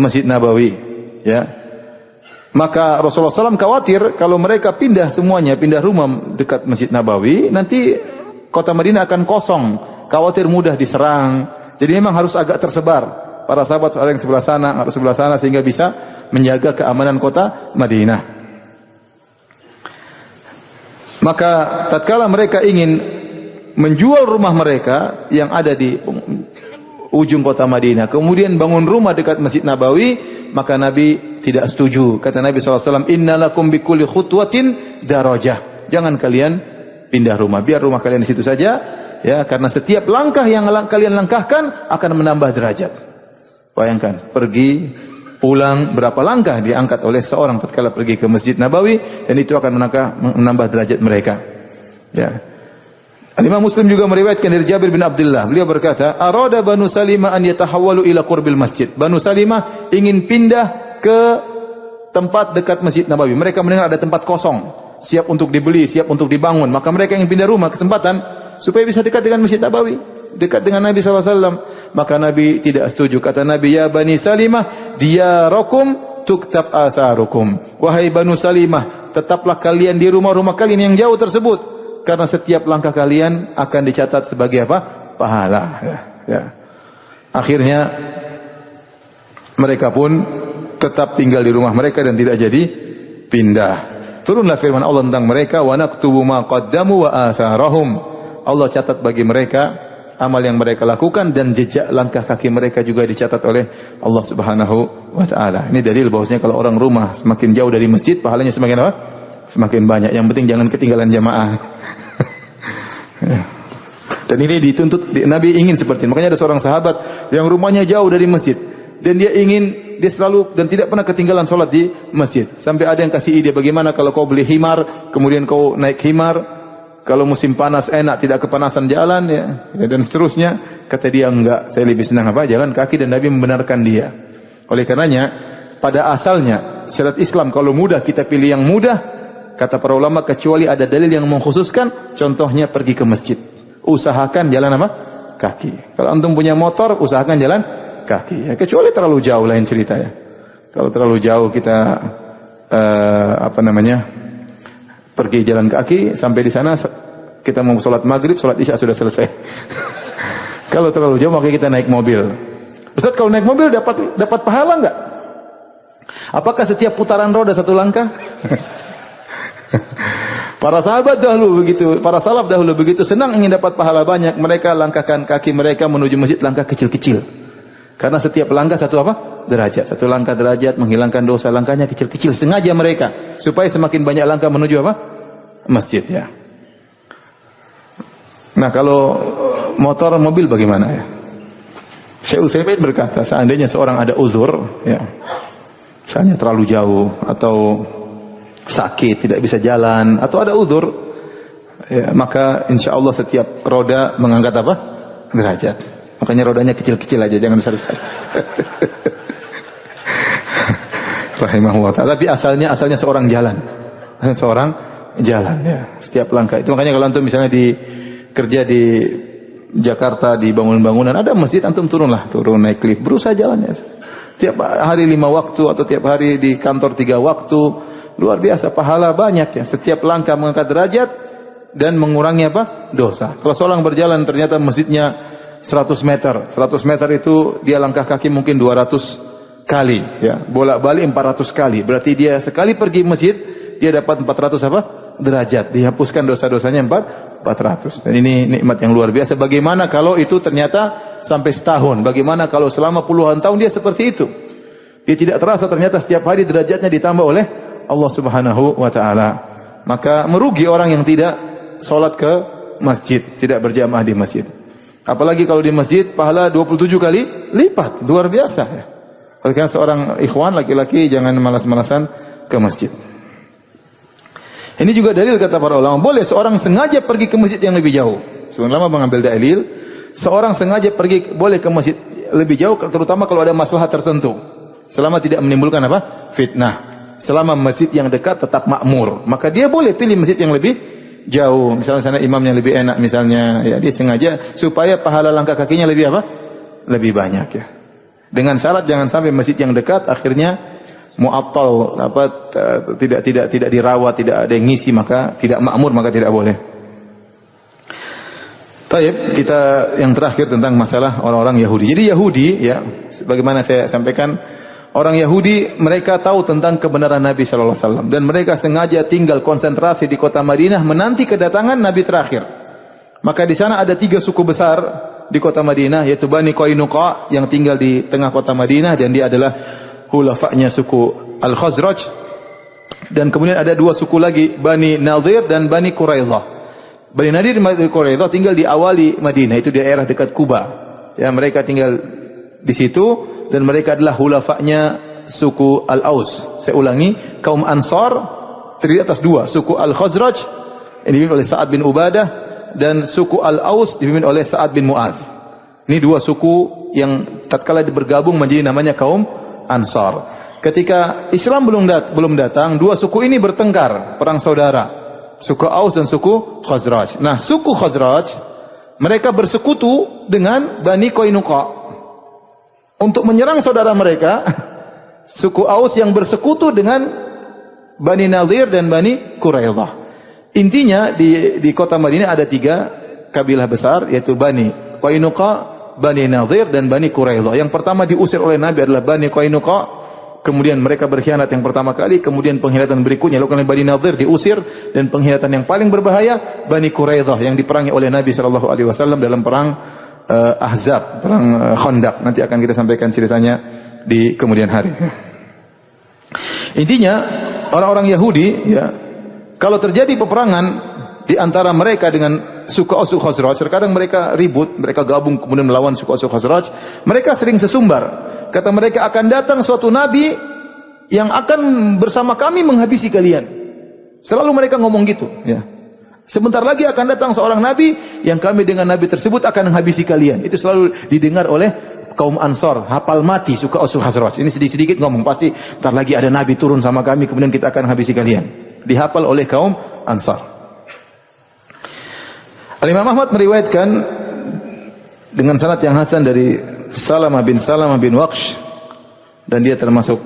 Masjid Nabawi, ya. Maka Rasulullah SAW khawatir kalau mereka pindah semuanya, pindah rumah dekat Masjid Nabawi, nanti kota Madinah akan kosong, khawatir mudah diserang. Jadi memang harus agak tersebar. Para sahabat ada yang sebelah sana, harus sebelah sana sehingga bisa menjaga keamanan kota Madinah. Maka tatkala mereka ingin menjual rumah mereka yang ada di ujung kota Madinah, kemudian bangun rumah dekat Masjid Nabawi, maka Nabi tidak setuju. Kata Nabi SAW, Inna lakum bikulli khutwatin darajah. Jangan kalian pindah rumah, biar rumah kalian di situ saja, ya, karena setiap langkah yang kalian langkahkan akan menambah derajat. Bayangkan, pergi pulang berapa langkah diangkat oleh seorang tatkala pergi ke Masjid Nabawi, dan itu akan menambah derajat mereka. Ya. Imam Muslim juga meriwayatkan dari Jabir bin Abdullah. Beliau berkata, "Arada Banu Salimah an yatahawwalu ila qurbil masjid." Banu Salimah ingin pindah ke tempat dekat Masjid Nabawi. Mereka mendengar ada tempat kosong, siap untuk dibeli, siap untuk dibangun. Maka mereka ingin pindah rumah, kesempatan supaya bisa dekat dengan Masjid Nabawi, dekat dengan Nabi SAW. Maka Nabi tidak setuju. Kata Nabi, "Ya Bani Salimah, diyarakum tuktab atharukum." Wahai Banu Salimah, tetaplah kalian di rumah-rumah kalian yang jauh tersebut, karena setiap langkah kalian akan dicatat sebagai apa? Pahala. Ya. Akhirnya mereka pun tetap tinggal di rumah mereka dan tidak jadi pindah. Turunlah firman Allah tentang mereka, wa naktubu ma qaddamu wa atharahum. Allah catat bagi mereka amal yang mereka lakukan dan jejak langkah kaki mereka juga dicatat oleh Allah Subhanahu wa taala. Ini dalil bahwasanya kalau orang rumah semakin jauh dari masjid, pahalanya semakin apa? Semakin banyak. Yang penting jangan ketinggalan jamaah. Dan ini dituntut, Nabi ingin seperti ini. Makanya ada seorang sahabat yang rumahnya jauh dari masjid dan dia selalu dan tidak pernah ketinggalan sholat di masjid. Sampai ada yang kasih ide, bagaimana kalau kau beli himar, kemudian kau naik himar, kalau musim panas enak, tidak kepanasan jalan, ya dan seterusnya. Kata dia, enggak, saya lebih senang apa? Jalan kaki, dan Nabi membenarkan dia. Oleh karenanya, pada asalnya syariat Islam kalau mudah kita pilih yang mudah, kata para ulama, kecuali ada dalil yang mengkhususkan. Contohnya pergi ke masjid, usahakan jalan apa? Kaki. Kalau antum punya motor, usahakan jalan kaki, ya, kecuali terlalu jauh lain cerita, ya. Kalau terlalu jauh kita pergi jalan kaki, sampai di sana kita mau sholat maghrib, sholat isya sudah selesai. Kalau terlalu jauh maka kita naik mobil. Ustaz, kalau naik mobil dapat pahala enggak? Apakah setiap putaran roda satu langkah? Para sahabat dahulu begitu, para salaf dahulu begitu senang ingin dapat pahala banyak, mereka langkahkan kaki mereka menuju masjid langkah kecil-kecil. Karena setiap langkah satu apa? derajat. Satu langkah derajat menghilangkan dosa, langkahnya kecil-kecil. Sengaja mereka supaya semakin banyak langkah menuju apa? Masjid ya. Nah, kalau motor mobil bagaimana ya? Syekh Utsaimin berkata, seandainya seorang ada uzur ya, misalnya terlalu jauh atau sakit, tidak bisa jalan atau ada uzur ya, maka insya Allah setiap roda mengangkat apa? Derajat. Makanya rodanya kecil-kecil aja, jangan besar-besar. Rahimahullah. Tapi asalnya seorang jalan. Seorang jalan ya. Setiap langkah. Itu makanya kalau antum misalnya kerja di Jakarta di bangunan-bangunan ada masjid, antum turun naik lift, berusaha jalannya. Tiap hari 5 waktu atau tiap hari di kantor 3 waktu, luar biasa pahala banyak ya. Setiap langkah mengangkat derajat dan mengurangi apa? Dosa. Kalau seorang berjalan ternyata masjidnya 100 meter. 100 meter itu dia langkah kaki mungkin 200 kali ya. Bolak-balik 400 kali. Berarti dia sekali pergi masjid dia dapat 400 apa? Derajat. Dihapuskan dosa-dosanya 400. Dan ini nikmat yang luar biasa. Bagaimana kalau itu ternyata sampai setahun? Bagaimana kalau selama puluhan tahun dia seperti itu? Dia tidak terasa ternyata setiap hari derajatnya ditambah oleh Allah Subhanahu wa taala. Maka merugi orang yang tidak salat ke masjid, tidak berjamaah di masjid. Apalagi kalau di masjid pahala 27 kali lipat, luar biasa ya. Oleh karena seorang ikhwan laki-laki jangan malas-malasan ke masjid. Ini juga dalil kata para ulama, boleh seorang sengaja pergi ke masjid yang lebih jauh. Sebenarnya lama mengambil dalil, seorang sengaja pergi boleh ke masjid lebih jauh terutama kalau ada masalah tertentu. Selama tidak menimbulkan apa? Fitnah. Selama masjid yang dekat tetap makmur, maka dia boleh pilih masjid yang lebih jauh, misalnya sana imamnya lebih enak misalnya, ya dia sengaja supaya pahala langkah kakinya lebih apa? Lebih banyak ya. Dengan syarat jangan sampai masjid yang dekat akhirnya mu'attal tidak dirawat, tidak ada yang ngisi, maka tidak makmur, maka tidak boleh. Taib, kita yang terakhir tentang masalah orang-orang Yahudi. Jadi Yahudi ya, sebagaimana saya sampaikan, orang Yahudi mereka tahu tentang kebenaran Nabi sallallahu alaihi wasallam dan mereka sengaja tinggal konsentrasi di kota Madinah menanti kedatangan Nabi terakhir. Maka di sana ada 3 suku besar di kota Madinah, yaitu Bani Qainuqa yang tinggal di tengah kota Madinah dan dia adalah hulafa'nya suku Al-Khazraj. Dan kemudian ada 2 suku lagi, Bani Nadir dan Bani Quraidah. Bani Nadir dan Bani Quraidah tinggal di awali Madinah, itu di daerah dekat Kuba. Ya, mereka tinggal di situ. Dan mereka adalah hulafa'nya suku Al-Aus. Saya ulangi, kaum Ansar terdiri atas 2, suku Al-Khazraj yang dipimpin oleh Sa'ad bin Ubadah dan suku Al-Aus dipimpin oleh Sa'ad bin Mu'adz. Ini 2 suku yang tatkala bergabung menjadi namanya kaum Ansar. Ketika Islam belum datang, 2 suku ini bertengkar, perang saudara. Suku Aus dan suku Khazraj. Nah, suku Khazraj mereka bersekutu dengan Bani Qainuqa untuk menyerang saudara mereka, suku Aus yang bersekutu dengan Bani Nadir dan Bani Quraidah. Intinya di kota Madinah ada 3 kabilah besar, yaitu Bani Qainuqa, Bani Nadir dan Bani Quraidah. Yang pertama diusir oleh Nabi adalah Bani Qainuqa, kemudian mereka berkhianat yang pertama kali, kemudian pengkhianatan berikutnya dilakukan oleh Bani Nadir, diusir, dan pengkhianatan yang paling berbahaya Bani Quraidah yang diperangi oleh Nabi sallallahu alaihi wasallam dalam perang Ahzab, perang Khandaq. Nanti akan kita sampaikan ceritanya di kemudian hari. Intinya orang-orang Yahudi ya, kalau terjadi peperangan di antara mereka dengan suku Aus Khazraj, terkadang mereka ribut, mereka gabung kemudian melawan suku Aus Khazraj, mereka sering sesumbar. Kata mereka, akan datang suatu nabi yang akan bersama kami menghabisi kalian. Selalu mereka ngomong gitu ya. Sebentar lagi akan datang seorang nabi yang kami dengan nabi tersebut akan menghabisi kalian. Itu selalu didengar oleh kaum Ansar, hafal mati suku Aus Khazraj. Ini sedikit-sedikit ngomong, pasti entar lagi ada nabi turun sama kami kemudian kita akan habisi kalian. Dihafal oleh kaum Ansar. Al-Imam Ahmad meriwayatkan dengan sanad yang hasan dari Salamah bin Waqsh, dan dia termasuk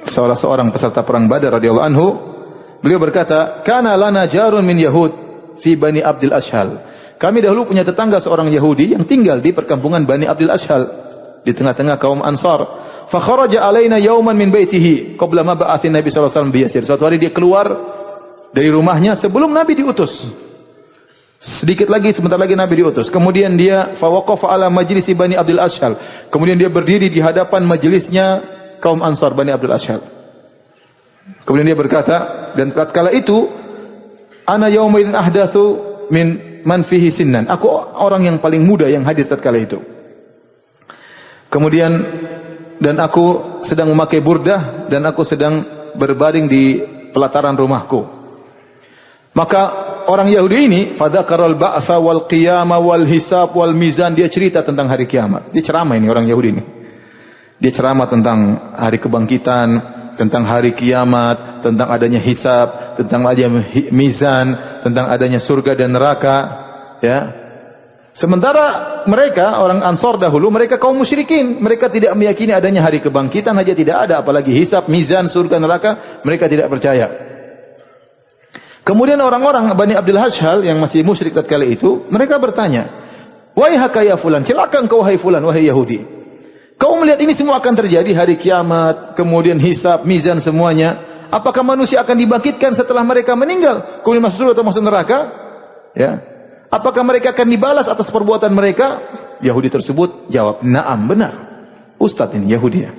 salah seorang peserta perang Badar radhiyallahu anhu. Beliau berkata, "Kana lana jarun min Yahud fi Bani Abdul Ashhal." Kami dahulu punya tetangga seorang Yahudi yang tinggal di perkampungan Bani Abdul Ashhal di tengah-tengah kaum Ansar. Fa kharaja alaina yawman min baitihi qabla ma ba'athin Nabi sallallahu alaihi wasallam biyasir. Suatu hari dia keluar dari rumahnya sebelum Nabi diutus. Sedikit lagi, sebentar lagi Nabi diutus. Kemudian dia fawaqafa ala majlisi Bani Abdul Ashhal. Kemudian dia berdiri di hadapan majelisnya kaum Ansar Bani Abdul Ashhal. Kemudian dia berkata, dan tatkala itu ana yauma idzin ahdatsu min man fihi sinnan. Aku orang yang paling muda yang hadir tatkala itu. Kemudian dan aku sedang memakai burdah dan aku sedang berbaring di pelataran rumahku. Maka orang Yahudi ini fadzakaral ba'tsa wal qiyamah wal hisab wal mizan, dia cerita tentang hari kiamat. Dia ceramah ini orang Yahudi ini. Dia ceramah tentang hari kebangkitan, tentang hari kiamat, tentang adanya hisab, tentang adanya mizan, tentang adanya surga dan neraka, ya. Sementara mereka orang Ansor dahulu, mereka kaum musyrikin, mereka tidak meyakini adanya hari kebangkitan, aja tidak ada, apalagi hisab, mizan, surga, neraka, mereka tidak percaya. Kemudian orang-orang Bani Abdul Ashhal yang masih musyrik tatkala itu, mereka bertanya, "Waihaka ya fulan, celaka engkau wahai fulan, wahai Yahudi. Kau melihat ini semua akan terjadi, hari kiamat, kemudian hisab, mizan semuanya. Apakah manusia akan dibangkitkan setelah mereka meninggal, kemudian masuk surga atau masuk neraka? Ya. Apakah mereka akan dibalas atas perbuatan mereka?" Yahudi tersebut jawab, "Na'am, benar." Ustadz ini Yahudi ya.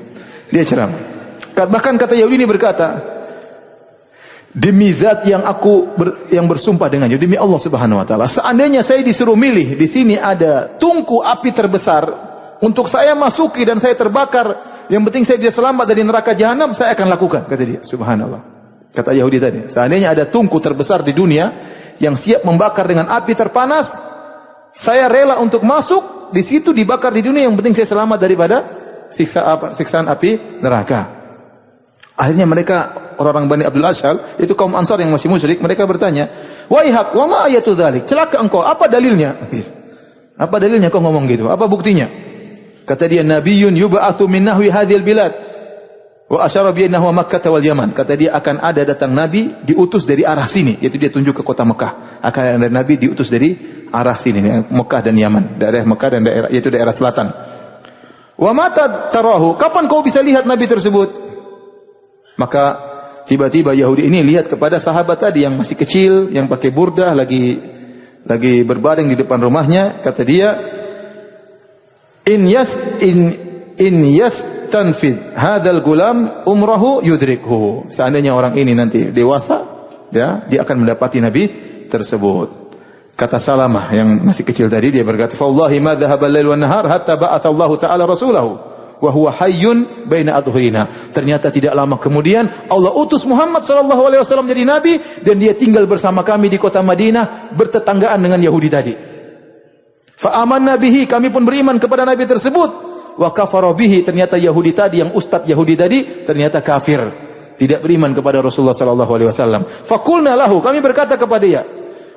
Dia ceramah. Bahkan kata Yahudi ini berkata, "Demi zat yang yang bersumpah dengannya, demi Allah Subhanahu wa taala, seandainya saya disuruh milih, di sini ada tungku api terbesar untuk saya masuki dan saya terbakar, yang penting saya bisa selamat dari neraka jahanam, saya akan lakukan," kata dia. Subhanallah. Kata Yahudi tadi, seandainya ada tungku terbesar di dunia yang siap membakar dengan api terpanas, saya rela untuk masuk di situ, dibakar di dunia, yang penting saya selamat daripada siksaan api neraka. Akhirnya mereka, orang-orang Bani Abdul Ashhal, itu kaum Ansar yang masih musyrik, mereka bertanya, "Waihak, wa ma ayatu dzalik?" Celaka engkau, apa dalilnya? Apa dalilnya kau ngomong gitu? Apa buktinya? Kata dia, "Nabiyyun yub'atsu min nahwi hadhil bilad." Wa asyara bi annahu Makkah wal Yaman. Kata dia, akan ada datang nabi diutus dari arah sini, yaitu dia tunjuk ke kota Mekah. Akan ada nabi diutus dari arah sini, Mekah dan Yaman, daerah Mekah dan daerah yaitu daerah selatan. Wa mata tarahu? Kapan kau bisa lihat nabi tersebut? Maka tiba-tiba Yahudi ini lihat kepada sahabat tadi yang masih kecil, yang pakai burdah, lagi berbaring di depan rumahnya. Kata dia, in yastanfid hadzal gulam umrahu yudrikhu. Seandainya orang ini nanti dewasa, ya, dia akan mendapati nabi tersebut. Kata Salamah yang masih kecil tadi, dia berkata, "Fa wallahi ma dhahaba al-lail wan nahar hatta ba'atha Allah taala rasulahu wa huwa hayyun baina adhhurina." Ternyata tidak lama kemudian Allah utus Muhammad sallallahu alaihi wasallam jadi nabi, dan dia tinggal bersama kami di kota Madinah, bertetanggaan dengan Yahudi tadi. Fa amanna bihi, kami pun beriman kepada nabi tersebut. Wa kafara bihi, ternyata Yahudi tadi, yang ustadz Yahudi tadi, ternyata kafir, tidak beriman kepada Rasulullah sallallahu alaihi wasallam. Fa qulna lahu, kami berkata kepada dia,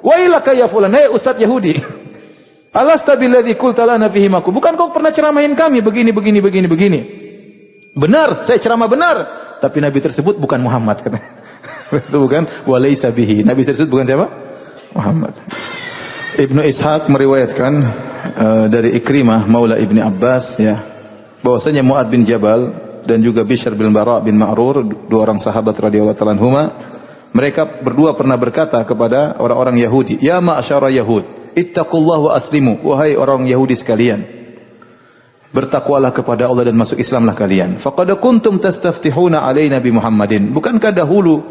"Wailaka ya fulan, hai ustadz Yahudi, alasta billadzi qulta lana fihi makum." Bukan kau pernah ceramahin kami begini. Benar, saya ceramah benar, tapi nabi tersebut bukan Muhammad, kata. Itu bukan walaysa bihi. Nabi tersebut bukan siapa? Muhammad. Ibnu Ishaq meriwayatkan dari Ikrimah maula Ibni Abbas, ya, bahwasanya Mu'ad bin Jabal dan juga Bishr bin Bara bin Ma'rur, dua orang sahabat radhiyallahu ta'ala anhuma, mereka berdua pernah berkata kepada orang-orang Yahudi, "Ya ma'asyara Yahud, ittaqullaha wa aslimu." Wahai orang Yahudi sekalian, bertakwalah kepada Allah dan masuk Islamlah kalian. Faqad kuntum tastaftihuna alaina bi Muhammadin. Bukankah dahulu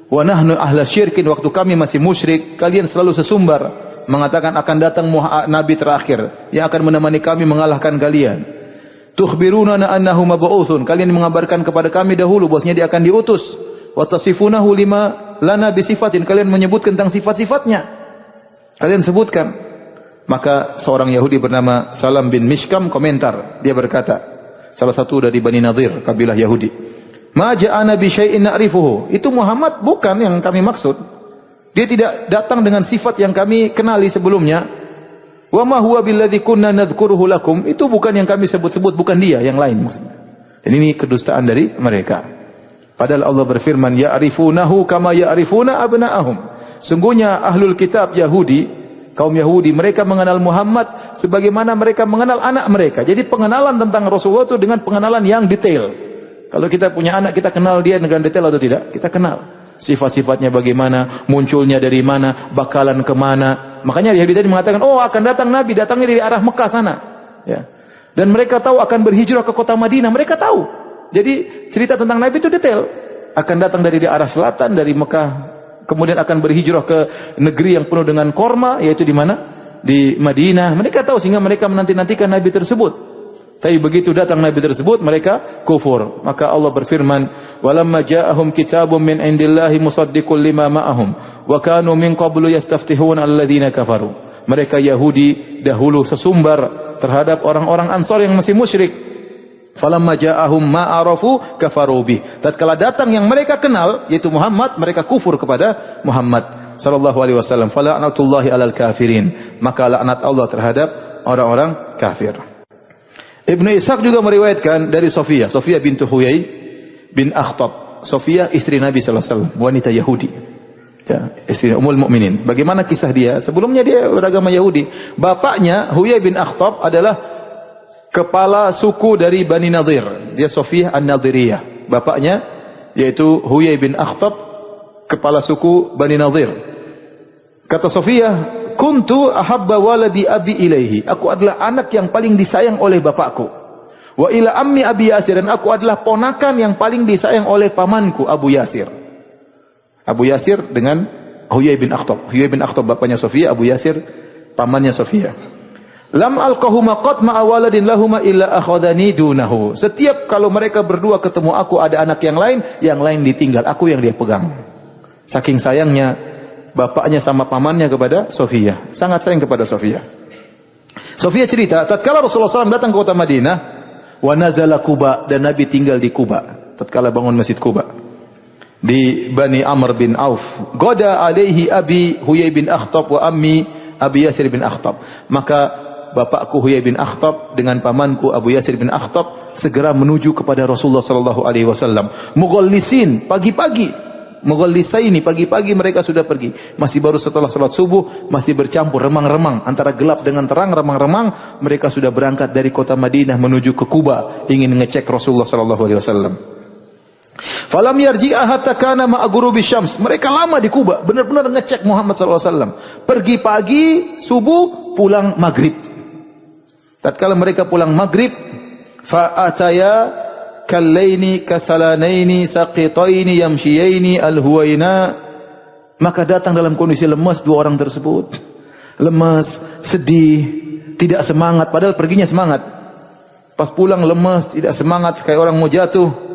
wa nahnu ahla syirkin, waktu kami masih musyrik, kalian selalu sesumbar mengatakan akan datang nabi terakhir yang akan menemani kami mengalahkan kalian. Tukhbiruna annahu mab'utsun, kalian mengabarkan kepada kami dahulu bahwasanya dia akan diutus. Wa tasifunahu lima lana bi sifatin, kalian menyebut tentang sifat-sifatnya. Kalian sebutkan. Maka seorang Yahudi bernama Salam bin Mishkam komentar, dia berkata, salah satu dari Bani Nadir, kabilah Yahudi, "Ma ja'ana bi syai'in na'rifuhu." Itu Muhammad bukan yang kami maksud. Dia tidak datang dengan sifat yang kami kenali sebelumnya. Wa ma huwa billadzi kunna nadhkuruhu lakum. Itu bukan yang kami sebut-sebut, bukan dia, yang lain maksudnya. Dan ini kedustaan dari mereka. Padahal Allah berfirman, "Ya'rifunahu kama ya'rifuna abna'ahum." Sungguhnya ahlul kitab Yahudi, kaum Yahudi, mereka mengenal Muhammad sebagaimana mereka mengenal anak mereka. Jadi pengenalan tentang Rasulullah itu dengan pengenalan yang detail. Kalau kita punya anak, kita kenal dia dengan detail atau tidak? Kita kenal. Sifat-sifatnya bagaimana, munculnya dari mana, bakalan kemana, Makanya Yahudi tadi mengatakan, oh akan datang Nabi, datangnya dari arah Mekah sana. Ya. Dan mereka tahu akan berhijrah ke kota Madinah, mereka tahu. Jadi cerita tentang Nabi itu detail. Akan datang dari arah selatan, dari Mekah, kemudian akan berhijrah ke negeri yang penuh dengan korma, yaitu di mana? Di Madinah. Mereka tahu sehingga mereka menanti-nantikan Nabi tersebut. Tapi begitu datang Nabi tersebut, mereka kufur. Maka Allah berfirman, "Walamma ja'ahum kitabun min indillahi musaddiqul lima ma'ahum, wa kanu min qablu yastaftihuna alladhina kafaru." Mereka Yahudi dahulu sesumbar terhadap orang-orang Ansar yang masih musyrik. Falamma ja'ahum ma arafu kafaru bih. Tatkala datang yang mereka kenal yaitu Muhammad, mereka kufur kepada Muhammad sallallahu alaihi wasallam. Fala'natullahi 'alal kafirin. Maka laknat Allah terhadap orang-orang kafir. Ibnu Ishaq juga meriwayatkan dari Sofia bintu Huyai bin Akhtab. Sofia istri Nabi sallallahu alaihi wasallam, wanita Yahudi. Ya, istri Ummul Mukminin. Bagaimana kisah dia? Sebelumnya dia beragama Yahudi. Bapaknya Huyai bin Akhtab adalah kepala suku dari Bani Nadir. Dia Sofia An-Nadiriyah. Bapaknya yaitu Huyai bin Akhtab, kepala suku Bani Nadir. Kata Sofia, kuntu ahabba waladi abi ilaihi. Aku adalah anak yang paling disayang oleh bapakku. Wa ila ammi Abi Yasir, dan aku adalah ponakan yang paling disayang oleh pamanku Abu Yasir. Abu Yasir dengan Huyai bin Akhtab. Huyai bin Akhtab bapaknya Sofia, Abu Yasir pamannya Sofia. Lam alqahuma qad ma'a waladin lahuma illa akhadani dunahu. Setiap kalau mereka berdua ketemu aku ada anak yang lain ditinggal, aku yang dia pegang. Saking sayangnya bapaknya sama pamannya kepada Sofia. Sangat sayang kepada Sofia. Sofia cerita, tatkala Rasulullah SAW datang ke kota Madinah, wa nazala Quba, dan Nabi tinggal di Quba. Tatkala bangun Masjid Quba di Bani Amr bin Auf. Goda alaihi abi Huyai bin Akhtab wa ammi Abi Yasir bin Akhtab. Maka bapakku Huyai bin Akhtab dengan pamanku Abu Yasir bin Akhtab segera menuju kepada Rasulullah sallallahu alaihi wasallam. Mughallisin, pagi-pagi. Mughallisaini, pagi-pagi mereka sudah pergi. Masih baru setelah salat subuh, masih bercampur remang-remang antara gelap dengan terang, remang-remang. Mereka sudah berangkat dari kota Madinah menuju ke Quba, ingin ngecek Rasulullah sallallahu alaihi wasallam. Falam yarji'a hatta kana ma'a ghurubi syams. Mereka lama di Quba, benar-benar ngecek Muhammad sallallahu alaihi wasallam. Pergi pagi, subuh, pulang maghrib. Tatkala mereka pulang maghrib, fa'ataya kallaini kasalanaini saqitaini yamshiyaini alhuwaina, maka datang dalam kondisi lemas dua orang tersebut. Lemas, sedih, tidak semangat, padahal perginya semangat. Pas pulang lemas, tidak semangat, kayak orang mau jatuh.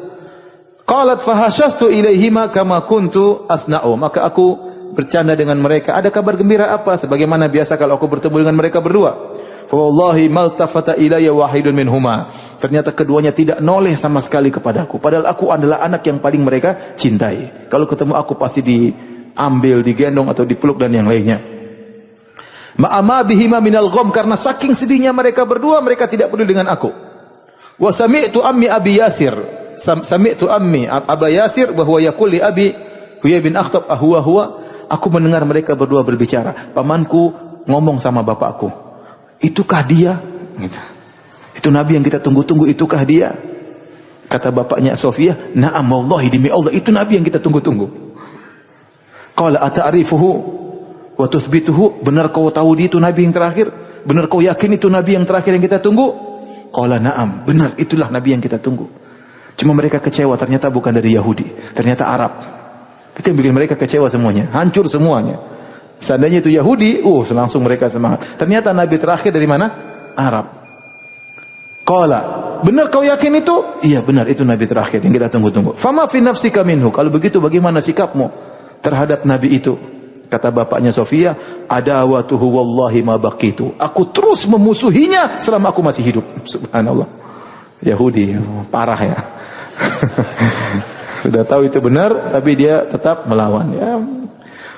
Qalat fahashastu ilaihima kama kuntu asna'u. Maka aku bercanda dengan mereka. Ada kabar gembira apa? Sebagaimana biasa kalau aku bertemu dengan mereka berdua. Wallahi maltafata ilayya wahidun minhuma. Ternyata keduanya tidak noleh sama sekali kepadaku. Padahal aku adalah anak yang paling mereka cintai. Kalau ketemu aku pasti diambil, digendong atau dipeluk dan yang lainnya. Ma'ama bihima minal gham, karena saking sedihnya mereka berdua, mereka tidak peduli dengan aku. Wa sami'tu ammi Abi Yasir. Sami'tu ammi Aba Yasir bahwa yaqul li Abi Huyai bin Akhtab huwa. Aku mendengar mereka berdua berbicara. Pamanku ngomong sama bapakku, itukah dia? Gitu. Itu Nabi yang kita tunggu-tunggu, itukah dia? Kata bapaknya Sofia, na'am wallahi, demi Allah itu Nabi yang kita tunggu-tunggu. Qala ata'rifuhu wa tuthbituhu, benar kau tahu dia itu Nabi yang terakhir? Benar kau yakin itu Nabi yang terakhir yang kita tunggu? Qala na'am, benar itulah Nabi yang kita tunggu. Cuma mereka kecewa, ternyata bukan dari Yahudi, ternyata Arab. Itu yang bikin mereka kecewa semuanya, hancur semuanya. Seandainya itu Yahudi, langsung mereka semangat. Ternyata Nabi terakhir dari mana? Arab. Qala, benar kau yakin itu? Iya benar, itu Nabi terakhir yang kita tunggu-tunggu. Fama fi nafsika minhu, kalau begitu bagaimana sikapmu terhadap Nabi itu? Kata bapaknya Sofia, adawatuhu wallahi ma baqitu. Aku terus memusuhinya selama aku masih hidup. Subhanallah. Yahudi, parah ya. Sudah tahu itu benar, tapi dia tetap melawan. Ya.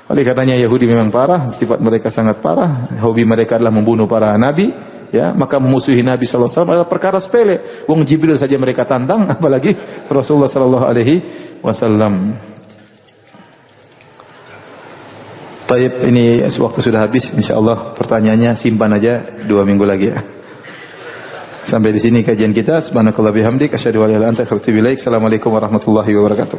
Oleh karenanya Yahudi memang parah, sifat mereka sangat parah. Hobi mereka adalah membunuh para nabi. Ya, maka memusuhi Nabi sallallahu alaihi wasallam adalah perkara sepele. Wong Jibril saja mereka tantang, apalagi Rasulullah sallallahu alaihi wasallam. Baik, ini waktu sudah habis. Insyaallah pertanyaannya simpan aja 2 minggu lagi ya. Sampai di sini kajian kita. Subhanakallah bihamdik asyhadu an la ilaha illa anta astaghfiruka wa atubu ilaik. Assalamualaikum warahmatullahi wabarakatuh.